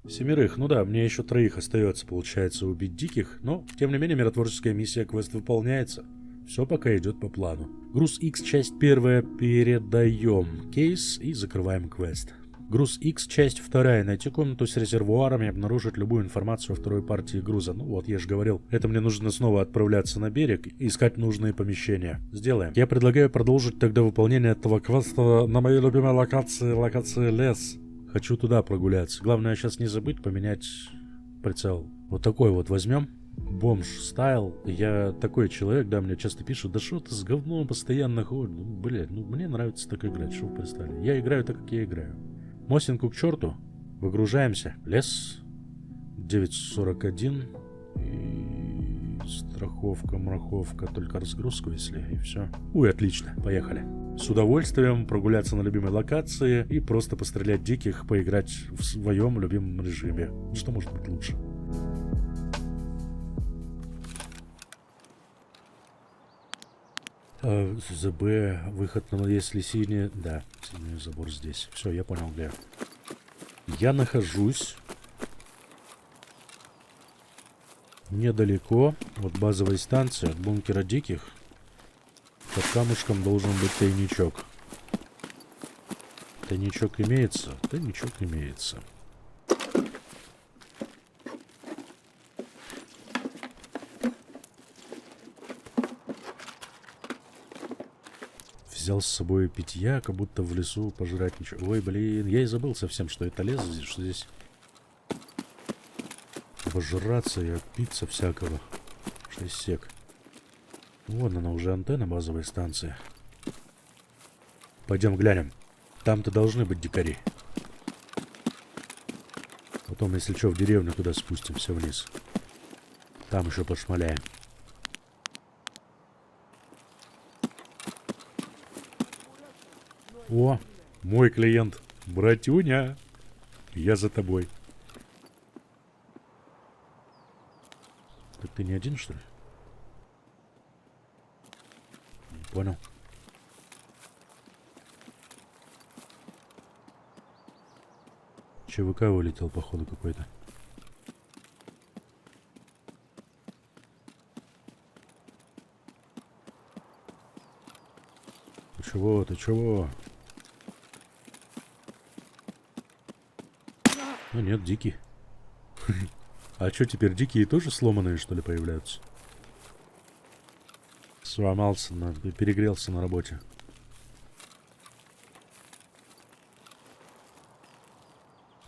7, ну да, мне еще 3 остается, получается, убить диких. Но, тем не менее, миротворческая миссия квест выполняется. Все пока идет по плану. Груз X, часть 1, передаем кейс и закрываем квест. Груз X, часть 2. Найти комнату с резервуарами и обнаружить любую информацию о второй партии груза. Ну вот, я же говорил, это мне нужно снова отправляться на берег и искать нужные помещения. Сделаем. Я предлагаю продолжить тогда выполнение этого квеста на моей любимой локации лес. Хочу туда прогуляться. Главное сейчас не забыть поменять прицел. Вот такой вот возьмем. Бомж стайл. Я такой человек, да, мне часто пишут, да что ты с говном постоянно ходишь. Ну, блядь, ну мне нравится так играть, что вы пристали. Я играю так, как я играю. Мосинку к черту. Выгружаемся. Лес. 9:41. И страховка, мраховка, только разгрузку, если, и все. Ой, отлично, поехали. С удовольствием прогуляться на любимой локации и просто пострелять диких, поиграть в своем любимом режиме. Что может быть лучше? ЗБ, выход на, если синий, да, синий забор здесь. Все, я понял, где. Я нахожусь недалеко от базовой станции, от бункера диких. Под камушком должен быть тайничок. Тайничок имеется? Тайничок имеется. Взял с собой питья, как будто в лесу пожрать ничего. Ой, блин, я и забыл совсем, что это лес, что здесь пожраться и отпиться всякого. 6 сек. Вон она уже антенна базовой станции. Пойдем глянем. Там-то должны быть дикари. Потом, если что, в деревню туда спустимся вниз. Там еще пошмаляем. О, мой клиент. Братюня. Я за тобой. Так ты не один, что ли? Не понял. ЧВК вылетел, походу, какой-то. Ты чего? Ты чего? Ну нет, дикий. А что теперь, дикие тоже сломанные, что ли, появляются? Сломался, перегрелся на работе.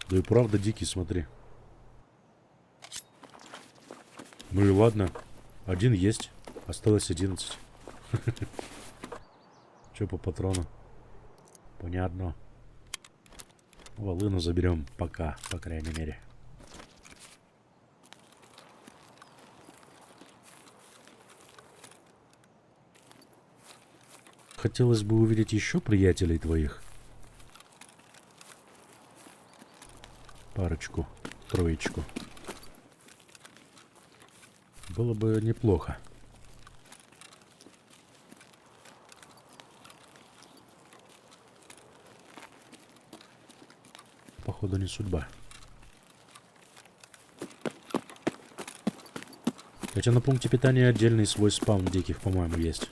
Да и правда дикий, смотри. Ну и ладно. 1 есть. Осталось 11. Че по патрону? Понятно. Волыну заберем пока, по крайней мере. Хотелось бы увидеть еще приятелей твоих. Парочку, троечку. Было бы неплохо. Походу не судьба. Хотя на пункте питания отдельный свой спаун диких, по-моему, есть.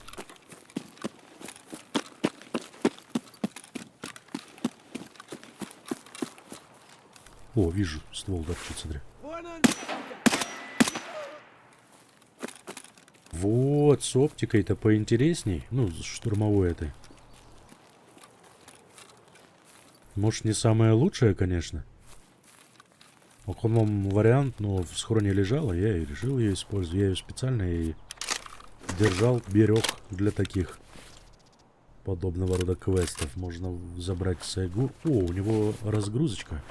О, вижу, ствол торчит, смотри. Вот, с оптикой-то поинтересней. Ну, штурмовой этой. Может, не самое лучшее, конечно. Оконом вариант, но в схроне лежала, я и решил ее использовать. Я ее специально и держал, берег для таких подобного рода квестов. Можно забрать сайгу. О, у него разгрузочка.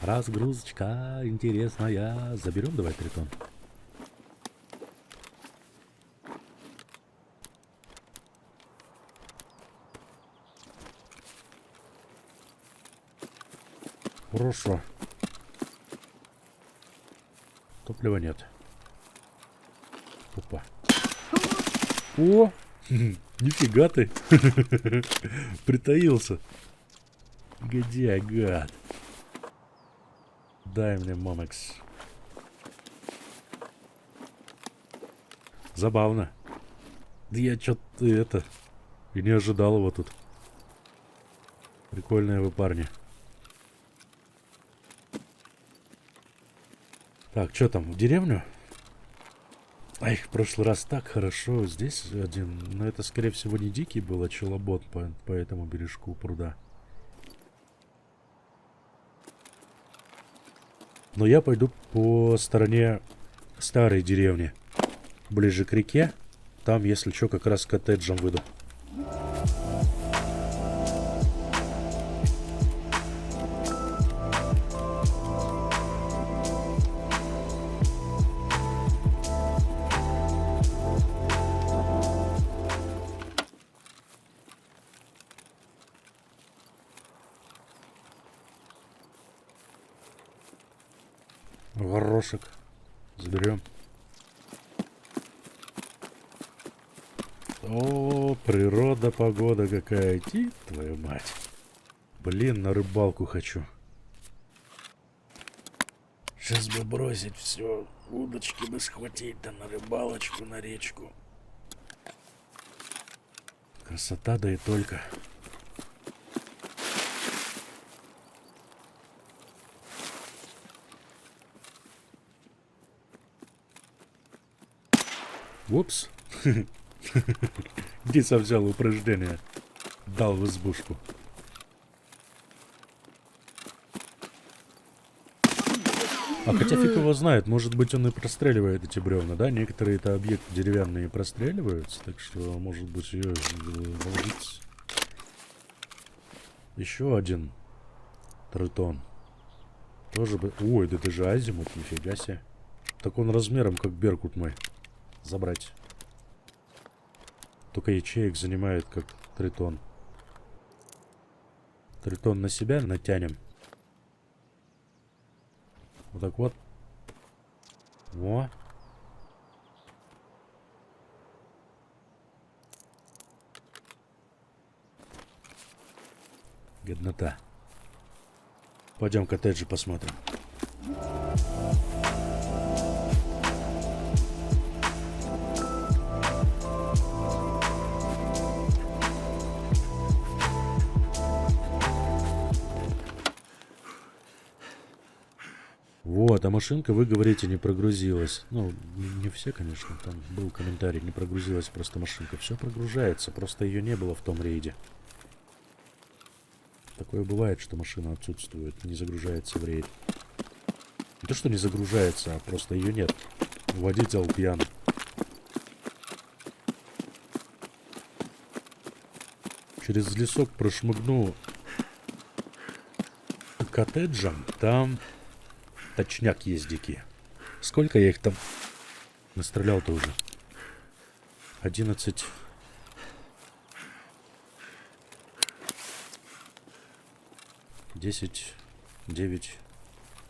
Разгрузочка интересная. Заберем давай тритон. Хорошо. Топлива нет. Опа. О! Нифига ты. Притаился. Где, гад? Дай мне Момекс. Забавно. Да я что-то это... И не ожидал его тут. Прикольные вы парни. Так, что там, в деревню? Ай, в прошлый раз так хорошо. Здесь один. Но это, скорее всего, не дикий был, а челобот по этому бережку пруда. Но я пойду по стороне старой деревни. Ближе к реке. Там, если что, как раз к коттеджам выйду. Горошек. Заберем. О, природа, погода какая. Ти, твою мать. Блин, на рыбалку хочу. Сейчас бы бросить все. Удочки бы схватить, да на рыбалочку, на речку. Красота, да и только. Упс. Где сам взял упреждение? Дал в избушку. А хотя фиг его знает, может быть он и простреливает эти бревна, да? Некоторые-то объекты деревянные простреливаются, так что может быть ее вложить. Еще один тритон. Тоже бы... Ой, да это же азимут, нифига себе. Так он размером как беркут мой. Забрать. Только ячеек занимает как тритон. Тритон на себя натянем. Вот так вот. Во. Годнота. Пойдем коттеджи посмотрим. Вот, а машинка, вы говорите, не прогрузилась. Ну, не все, конечно, там был комментарий, не прогрузилась просто машинка. Все прогружается, просто ее не было в том рейде. Такое бывает, что машина отсутствует, не загружается в рейд. Не то, что не загружается, а просто ее нет. Водитель пьян. Через лесок прошмыгну к коттеджам, там... Точняк есть дикие. Сколько я их там настрелял-то уже? 11. 10. 9.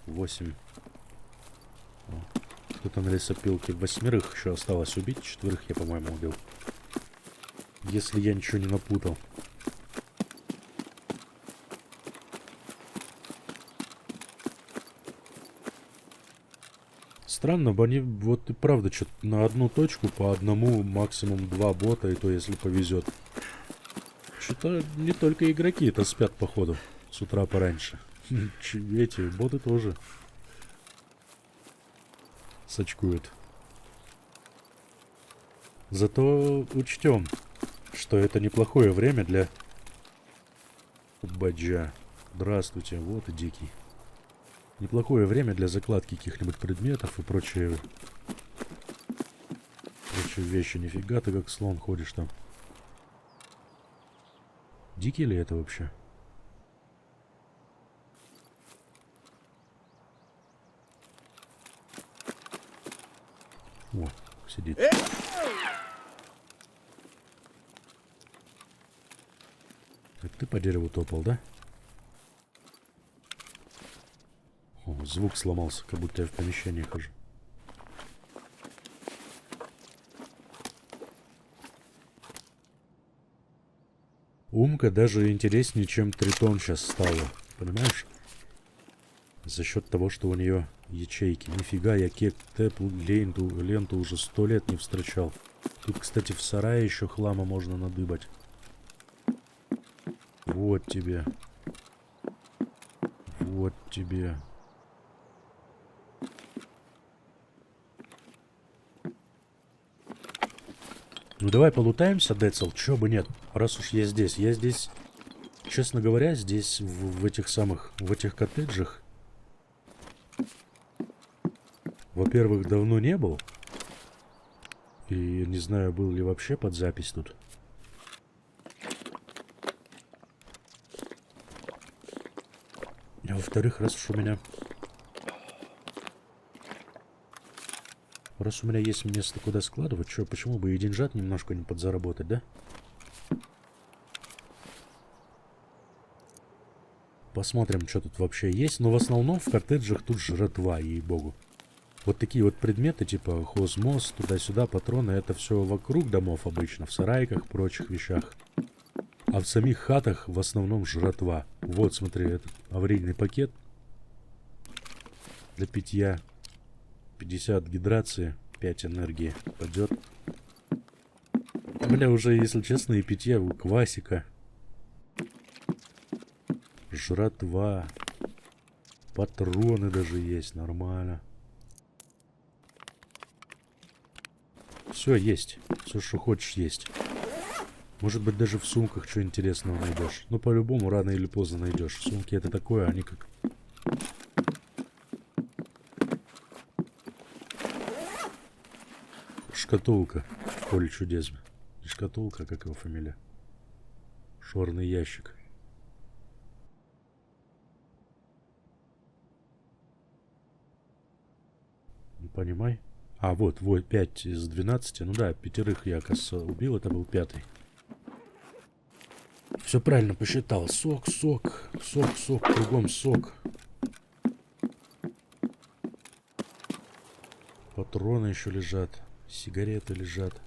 8. Кто-то на лесопилке. 8 еще осталось убить. 4 я, по-моему, убил. Если я ничего не напутал. Странно, они вот и правда что-то на одну точку по одному, максимум 2 бота, и то если повезет. Что-то не только игроки это спят походу с утра пораньше. Эти боты тоже сочкуют. Зато учтем, что это неплохое время для баджа. Здравствуйте, вот и дикий. Неплохое время для закладки каких-нибудь предметов и прочие вещи. Нифига ты как слон ходишь там. Дикий ли это вообще? сидит. Это ты по дереву топал, да? О, звук сломался, как будто я в помещении хожу. Умка даже интереснее, чем Тритон сейчас стала. Понимаешь? За счет того, что у нее ячейки. Нифига, я ленту уже 100 лет не встречал. Тут, кстати, в сарае еще хлама можно надыбать. Вот тебе. Вот тебе. Ну давай полутаемся, Децл. Чё бы нет. Раз уж я здесь. Я здесь, честно говоря, здесь в этих коттеджах, во-первых, давно не был. И не знаю, был ли вообще под запись тут. А во-вторых, раз у меня есть место, куда складывать, чё, почему бы и деньжат немножко не подзаработать, да? Посмотрим, что тут вообще есть. Но в основном в коттеджах тут жратва, ей-богу. Вот такие вот предметы, типа хозмос, туда-сюда, патроны, это все вокруг домов обычно, в сарайках, прочих вещах. А в самих хатах в основном жратва. Вот, смотри, этот аварийный пакет для питья. 50 гидрации, 5 энергии пойдет. У меня уже, если честно, и питья, квасика. Жратва. Патроны даже есть, нормально. Все есть. Все, что хочешь, есть. Может быть, даже в сумках что интересного найдешь. Ну, по-любому, рано или поздно найдешь. Сумки это такое, они как... Шкатулка в поле чудес. Не шкатулка, а как его фамилия? Черный ящик. Не понимай. А, вот, 5 из 12. Ну да, 5 я, кажется, убил. Это был 5-й. Все правильно посчитал. Сок. Кругом сок. Патроны еще лежат. Сигареты лежат.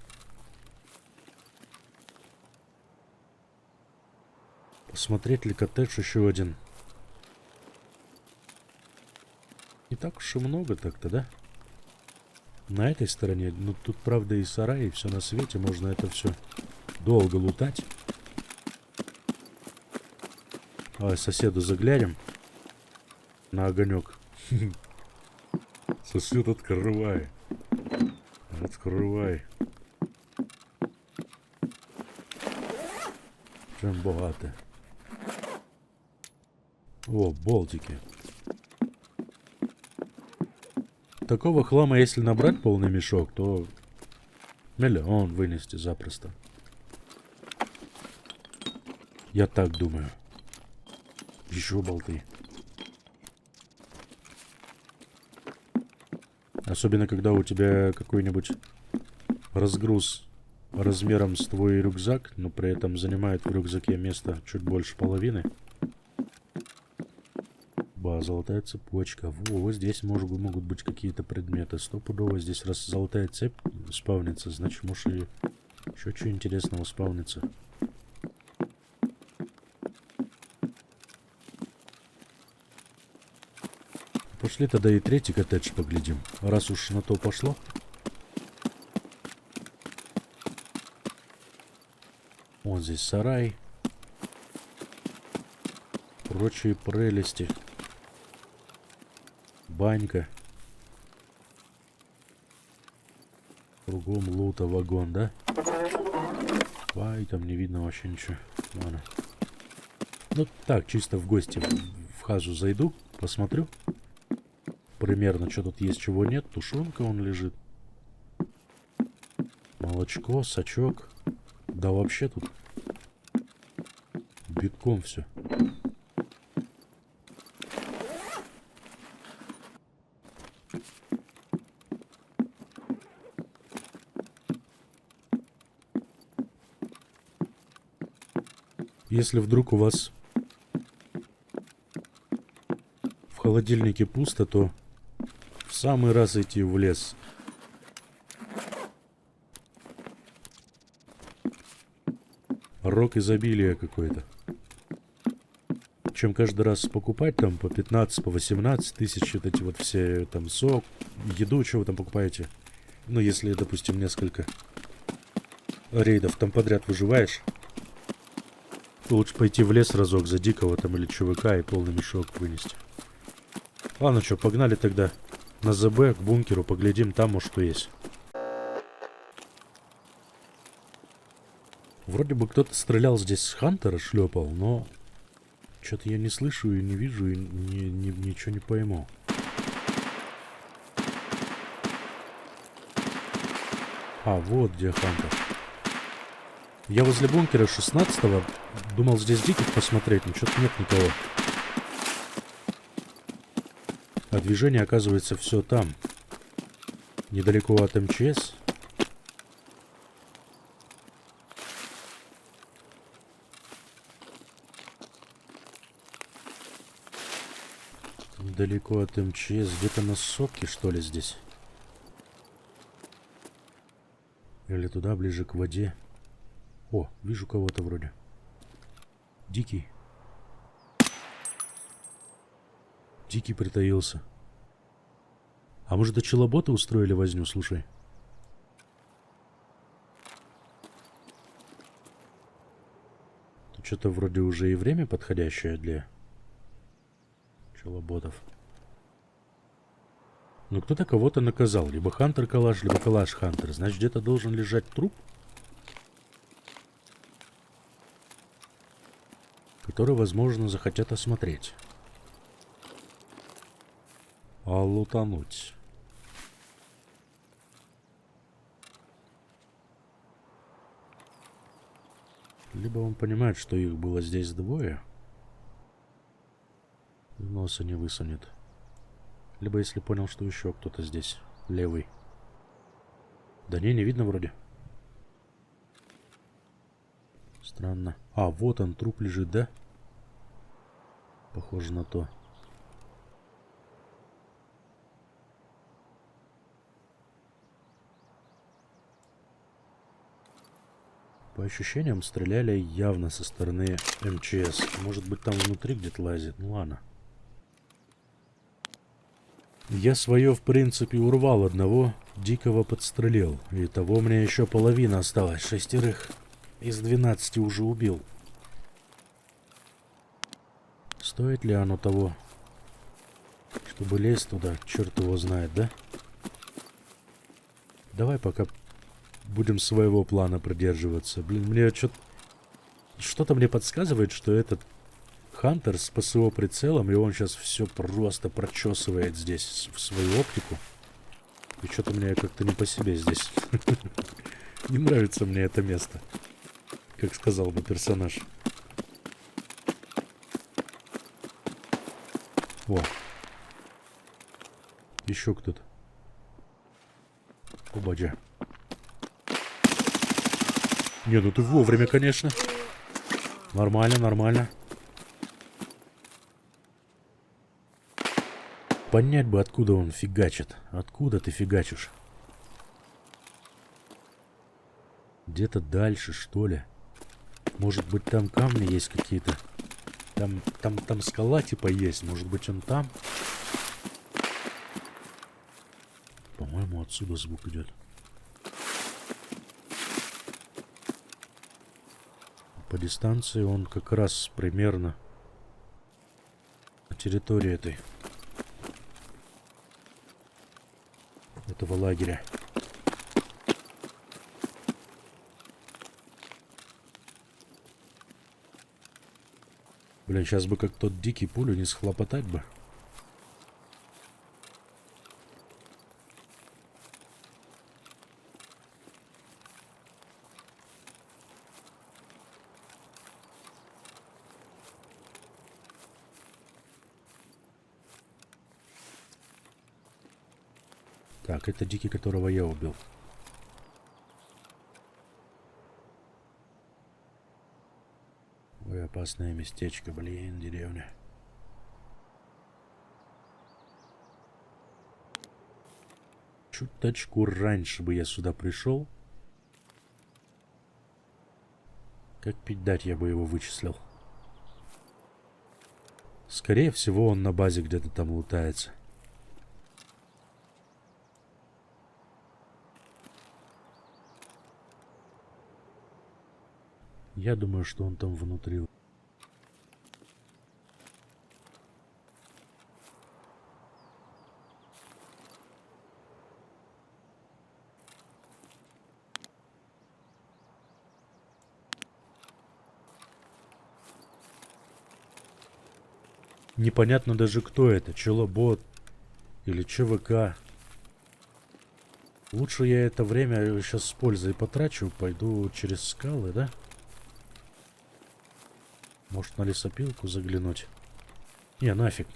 Посмотреть ли коттедж еще один. Не так уж и много так-то, да? На этой стороне, ну тут правда и сарай, и все на свете, можно это все долго лутать. А соседу заглянем на огонек. Сосед, открывай. Открывай. Чем богато. О, болтики. Такого хлама, если набрать полный мешок, то миллион вынести запросто. Я так думаю. Еще болты. Особенно, когда у тебя какой-нибудь разгруз размером с твой рюкзак, но при этом занимает в рюкзаке место чуть больше половины. Золотая цепочка. Вот здесь могут быть какие-то предметы. Стопудово здесь, раз золотая цепь спавнится, значит, может и еще что интересного спавнится. Пошли тогда и 3-й коттедж поглядим. Раз уж на то пошло. Вон здесь сарай. Прочие прелести. Банька. Кругом лута вагон, да? Ай, там не видно вообще ничего. Ладно. Ну так, чисто в гости в хазу зайду, посмотрю. Примерно, что тут есть, чего нет. Тушенка он лежит. Молочко, сачок. Да вообще тут битком все. Если вдруг у вас в холодильнике пусто, то в самый раз идти в лес. Рок изобилия какой-то. Чем каждый раз покупать там по 15, по 18 тысяч, вот эти вот все там сок, еду, что вы там покупаете. Ну, если, допустим, несколько рейдов там подряд выживаешь, то лучше пойти в лес разок за дикого там или ЧВК и полный мешок вынести. Ладно, что, погнали тогда на ЗБ к бункеру, поглядим там, может, что есть. Вроде бы кто-то стрелял здесь с Хантера, шлепал, но что-то я не слышу и не вижу, и ничего не пойму. А, вот где Хантер. Я возле бункера 16-го думал здесь диких посмотреть, но что-то нет никого. А движение, оказывается, все там. Недалеко от МЧС. Недалеко от МЧС. Где-то на сопке, что ли, здесь? Или туда, ближе к воде. О, вижу кого-то вроде. Дикий. Дикий притаился. А может, это челоботы устроили возню, слушай? Тут что-то вроде уже и время подходящее для челоботов. Ну, кто-то кого-то наказал. Либо Хантер Калаш, либо Калаш Хантер. Значит, где-то должен лежать труп, который, возможно, захотят осмотреть. А лутануть. Либо он понимает, что их было здесь двое, и носа не высунет. Либо если понял, что еще кто-то здесь. Левый. Да не видно вроде. Странно. А, вот он, труп лежит, да? Похоже на то. По ощущениям, стреляли явно со стороны МЧС. Может быть, там внутри где-то лазит. Ну ладно. Я свое, в принципе, урвал одного. Дикого подстрелил. И того мне еще половина осталась. 6 из 12 уже убил. Стоит ли оно того, чтобы лезть туда? Черт его знает, да? Давай пока будем своего плана придерживаться. Блин, мне что-то мне подсказывает, что этот Хантер с ПСО прицелом, и он сейчас все просто прочесывает здесь в свою оптику. И что-то мне как-то не по себе здесь. Не нравится мне это место, как сказал бы персонаж. О. Еще кто-то. Обаджа. Не, ну ты вовремя, конечно. Нормально, нормально. Понять бы, откуда он фигачит. Откуда ты фигачишь? Где-то дальше, что ли? Может быть, там камни есть какие-то? Там скала типа есть. Может быть, он там? По-моему, отсюда звук идет. По дистанции он как раз примерно на территории этого лагеря. Блин, сейчас бы как тот дикий пулю не схлопотать бы. Так, это дикий, которого я убил. Ой, а Опасное местечко, блин, деревня. Чуточку раньше бы я сюда пришел. Как пить дать, я бы его вычислил. Скорее всего, он на базе где-то там лутается. Я думаю, что он там внутри. Непонятно даже, кто это. Челобот или ЧВК. Лучше я это время сейчас с пользой потрачу. Пойду через скалы, да? Может, на лесопилку заглянуть? Не, нафиг.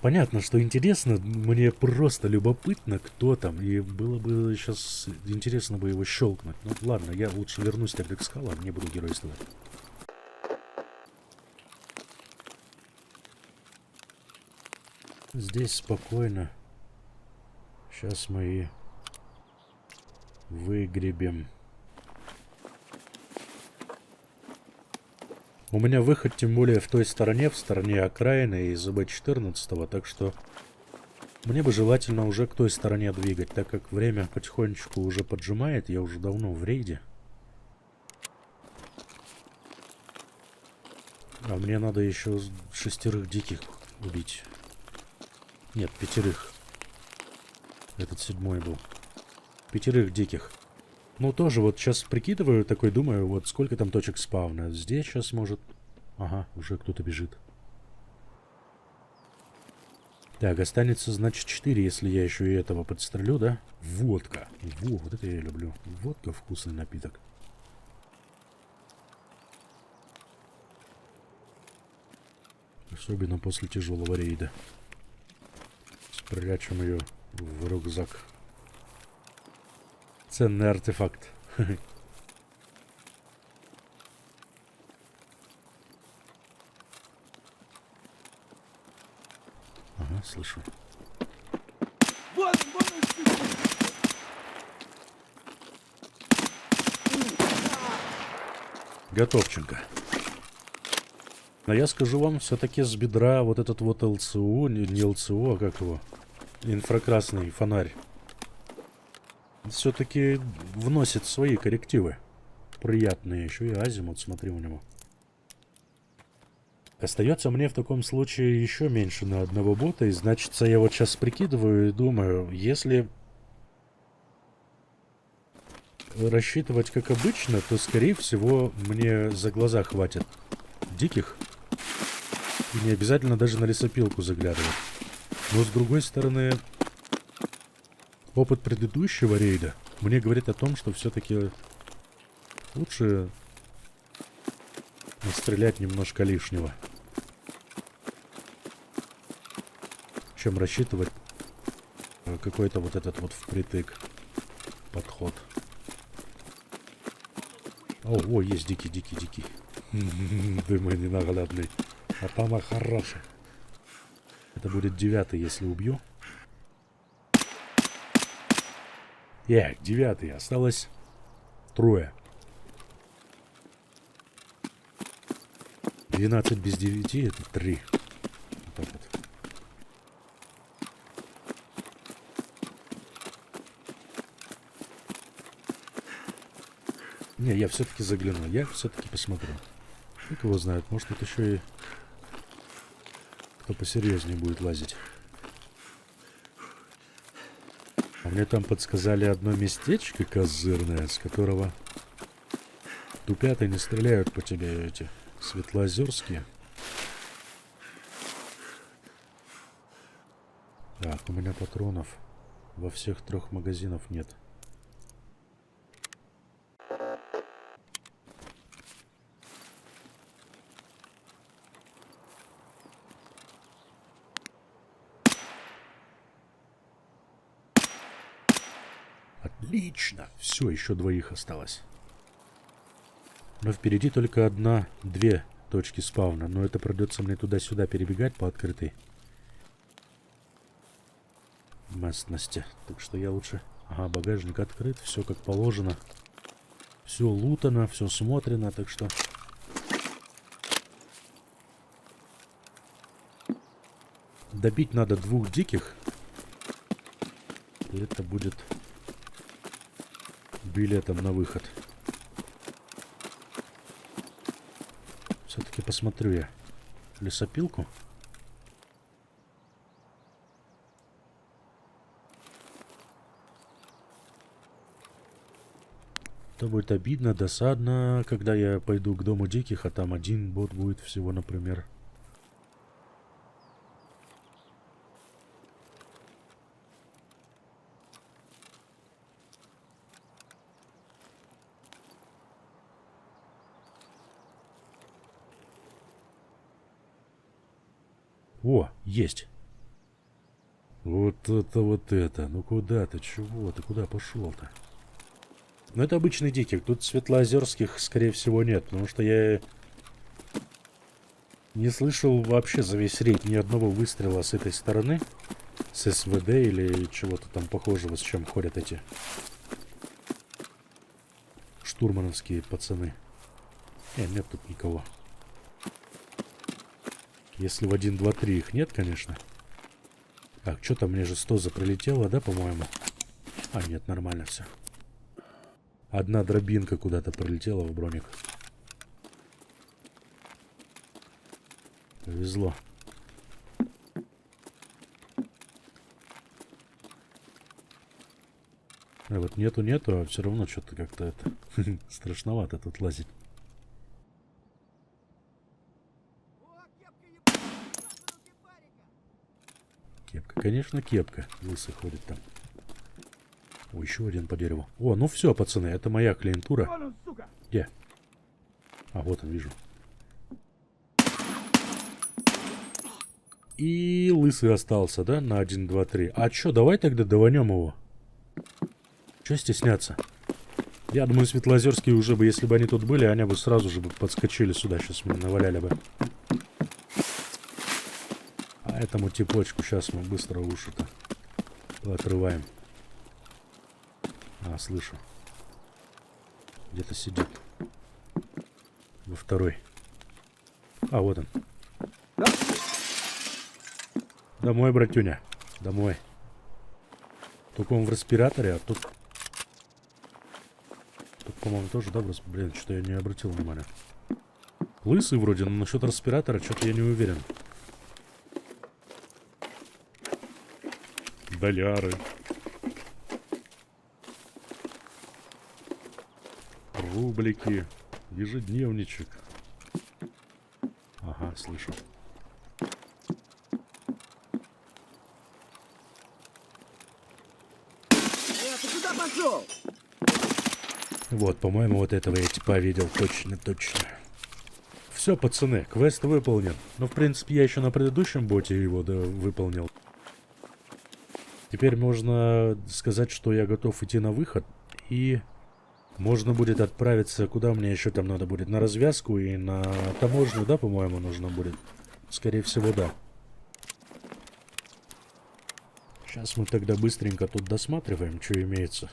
Понятно, что интересно. Мне просто любопытно, кто там. И было бы сейчас интересно бы его щелкнуть. Ну ладно, я лучше вернусь тогда к скалам. Не буду геройствовать. Здесь спокойно. Сейчас мы и выгребем. У меня выход, тем более, в той стороне, в стороне окраины из ЗБ-14, так что мне бы желательно уже к той стороне двигать, так как время потихонечку уже поджимает, я уже давно в рейде. А мне надо еще 6 диких убить. Нет, 5. Этот 7 был. 5 диких. Ну, тоже вот сейчас прикидываю, такой думаю, вот сколько там точек спавна. Здесь сейчас может... Ага, уже кто-то бежит. Так, останется, значит, 4, если я еще и этого подстрелю, да? Водка. Во, вот это я люблю. Водка — вкусный напиток. Особенно после тяжелого рейда. Спрячем ее в рюкзак. Ценный артефакт. Ага, слышу. Вот, Готовченко. Но я скажу вам, все-таки с бедра вот этот вот ЛЦУ, не ЛЦУ, а как его? Инфракрасный фонарь. Все-таки вносит свои коррективы. Приятные. Еще и азимут, смотри, у него. Остается мне в таком случае еще меньше на одного бота. И значит, я вот сейчас прикидываю и думаю, если рассчитывать как обычно, то, скорее всего, мне за глаза хватит диких. И не обязательно даже на лесопилку заглядывать. Но, с другой стороны, опыт предыдущего рейда мне говорит о том, что все-таки лучше стрелять немножко лишнего, чем рассчитывать какой-то вот этот вот впритык подход. О, есть дикий. Ты мой ненаглядный. А там хороший. Это будет 9, если убью. 9. Осталось 3. 12 без 9 это 3. Вот так вот. Не, я все-таки загляну. Я все-таки посмотрю. Как его знает, может тут еще и кто посерьезнее будет лазить. А мне там подсказали одно местечко козырное, с которого тупят и не стреляют по тебе эти светлоозерские. Так, у меня патронов во всех 3 магазинах нет. Отлично. Все, еще 2 осталось. Но впереди только одна-две точки спавна. Но это придется мне туда-сюда перебегать по открытой местности. Так что я лучше... Ага, багажник открыт, все как положено. Все лутано, все смотрено, так что... Добить надо 2 диких. И это будет билетом на выход. Все-таки посмотрю я лесопилку. Это будет обидно, досадно, когда я пойду к дому диких, а там один бот будет всего, например. О, есть. Вот это, вот это. Ну куда ты, чего ты, куда пошел-то? Ну это обычный диких. Тут светлоозерских, скорее всего, нет. Потому что я не слышал вообще за весь рейд ни одного выстрела с этой стороны. С СВД или чего-то там похожего, с чем ходят эти штурмановские пацаны. Нет тут никого. Если в 1, 2, 3 их нет, конечно. Так, что там, мне же 100 прилетело, да, по-моему? А, нет, нормально все. Одна дробинка куда-то пролетела в броник. Повезло. А вот нету, а все равно что-то как-то это страшновато тут лазить. Кепка, конечно, кепка. Лысый ходит там. О, еще один по дереву. О, ну все, пацаны, это моя клиентура. Вон он, сука! Где? А, вот он, вижу. И лысый остался, да, на 1, 2, 3. А чё, давай тогда даванем его. Чё стесняться? Я думаю, светлоозерские уже бы, если бы они тут были, они бы сразу же бы подскочили сюда, сейчас меня наваляли бы. А этому типочку сейчас мы быстро уши-то отрываем. А, слышу. Где-то сидит. Во второй. А, вот он. Да? Домой, братюня. Домой. Только он в респираторе, а тут... Тут, по-моему, тоже, да, блин, что-то я не обратил внимания. Лысый вроде, но насчет респиратора что-то я не уверен. Доляры. Рублики. Ежедневничек. Ага, слышу. Ты куда пошел? Вот, по-моему, вот этого я типа видел. Точно, точно. Все, пацаны, квест выполнен. Ну, в принципе, я еще на предыдущем боте его выполнил. Теперь можно сказать, что я готов идти на выход. И можно будет отправиться... Куда мне еще там надо будет? На развязку и на таможню, да, по-моему, нужно будет? Скорее всего, да. Сейчас мы тогда быстренько тут досматриваем, что имеется.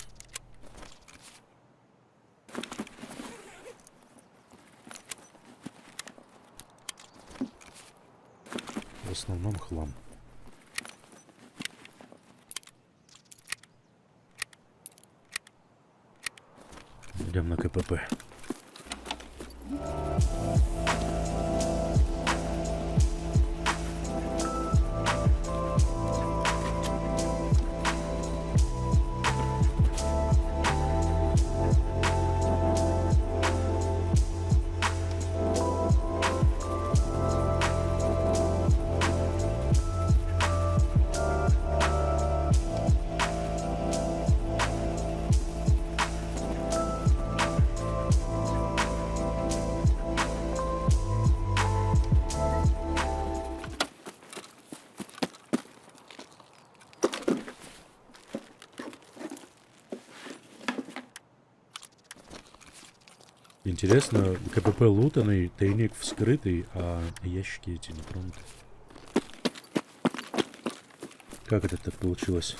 В основном хлам. Идем на КПП. Интересно, КПП лутанный, тайник вскрытый, а ящики эти не тронуты. Как это так получилось?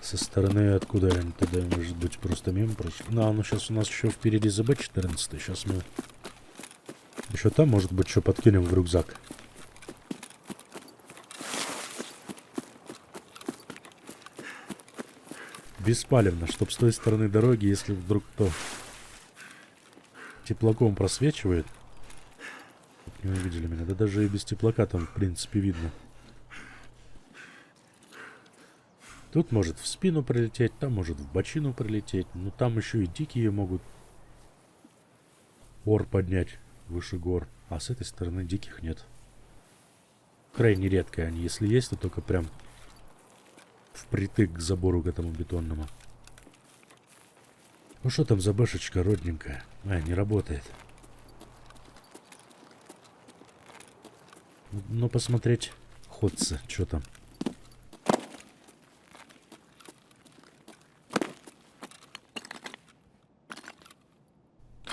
Со стороны откуда они тогда, может быть, просто мимо прошли? Ну, сейчас у нас еще впереди ЗБ-14. Сейчас мы еще там, может быть, что подкинем в рюкзак. Беспалевно, чтоб с той стороны дороги, если вдруг кто теплаком просвечивает, не увидели меня. Да даже и без теплака там, в принципе, видно. Тут может в спину прилететь, там может в бочину прилететь. Но там еще и дикие могут ор поднять выше гор. А с этой стороны диких нет. Крайне редко они. Если есть, то только прям впритык к забору, к этому бетонному. Ну что там за бэшечка родненькая? А, не работает. Ну, посмотреть ходца, что там.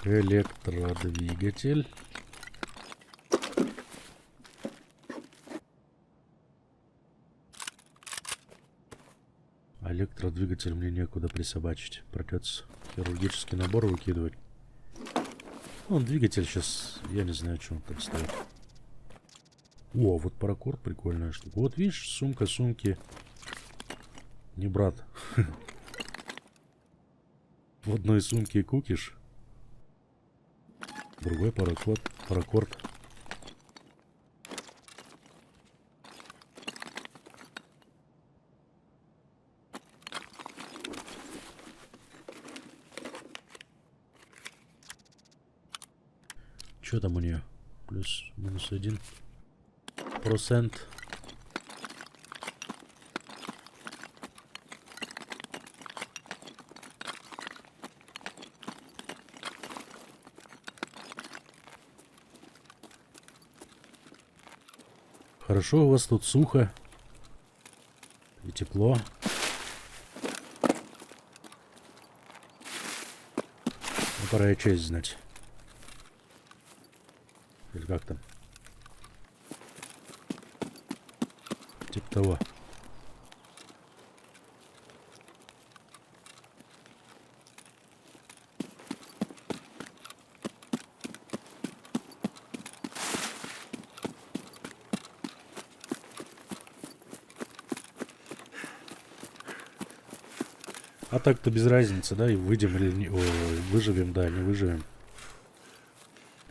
Электродвигатель. Электродвигатель мне некуда присобачить. Придется хирургический набор выкидывать. Вон двигатель сейчас, я не знаю, что он там стоит. О, вот паракорд, прикольная штука. Вот видишь, сумка, сумки. Не брат. В одной сумке кукиш. Другой паракорд. Что там у нее? Плюс-минус 1%. Хорошо, у вас тут сухо и тепло. Ну, пора и честь знать. Или как там? Типа того. А так-то без разницы, да, и выйдем или не... выживем, да, не выживем.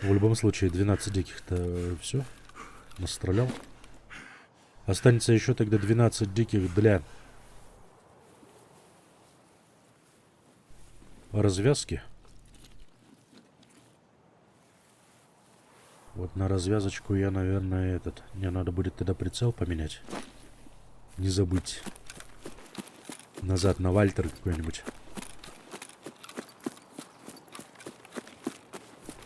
В любом случае, 12 диких-то все. Настрелял. Останется еще тогда 12 диких для развязки. Вот на развязочку я, наверное, мне надо будет тогда прицел поменять. Не забыть. Назад на Вальтер какой-нибудь.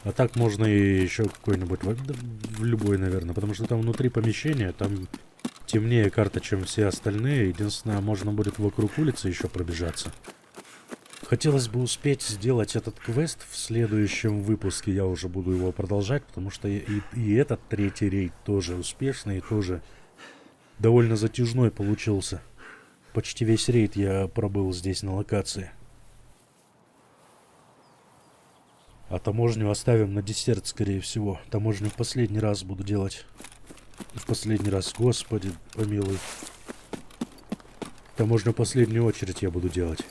А так можно и еще какой-нибудь, в любой, наверное, потому что там внутри помещения, там темнее карта, чем все остальные. Единственное, можно будет вокруг улицы еще пробежаться. Хотелось бы успеть сделать этот квест в следующем выпуске. Я уже буду его продолжать, потому что и этот третий рейд тоже успешный, и тоже довольно затяжной получился. Почти весь рейд я пробыл здесь на локации. А таможню оставим на десерт, скорее всего. Таможню в последний раз буду делать. В последний раз, господи, помилуй. Таможню в последнюю очередь я буду делать.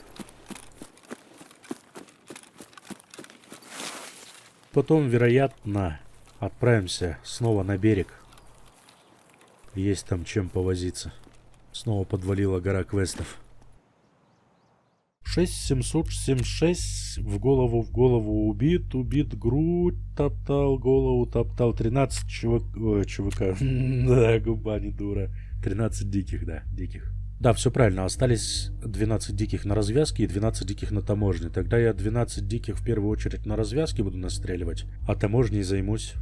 Потом, вероятно, отправимся снова на берег. Есть там чем повозиться. Снова подвалила гора квестов. 6776 в голову убит, грудь топтал, голову топтал. 13 чувака. Да, губа не дура. 13 диких, да, диких. Да, все правильно. Остались 12 диких на развязке и 12 диких на таможне. Тогда я 12 диких в первую очередь на развязке буду настреливать, а таможней займусь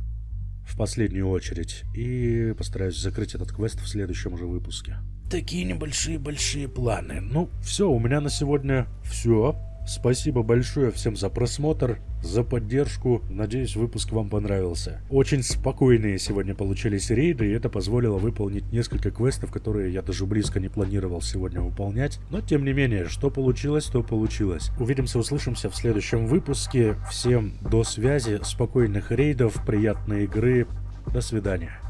в последнюю очередь. И постараюсь закрыть этот квест в следующем уже выпуске. Такие небольшие большие планы. Ну, все, у меня на сегодня все. Спасибо большое всем за просмотр, за поддержку. Надеюсь, выпуск вам понравился. Очень спокойные сегодня получились рейды, и это позволило выполнить несколько квестов, которые я даже близко не планировал сегодня выполнять. Но, тем не менее, что получилось, то получилось. Увидимся, услышимся в следующем выпуске. Всем до связи, спокойных рейдов, приятной игры. До свидания.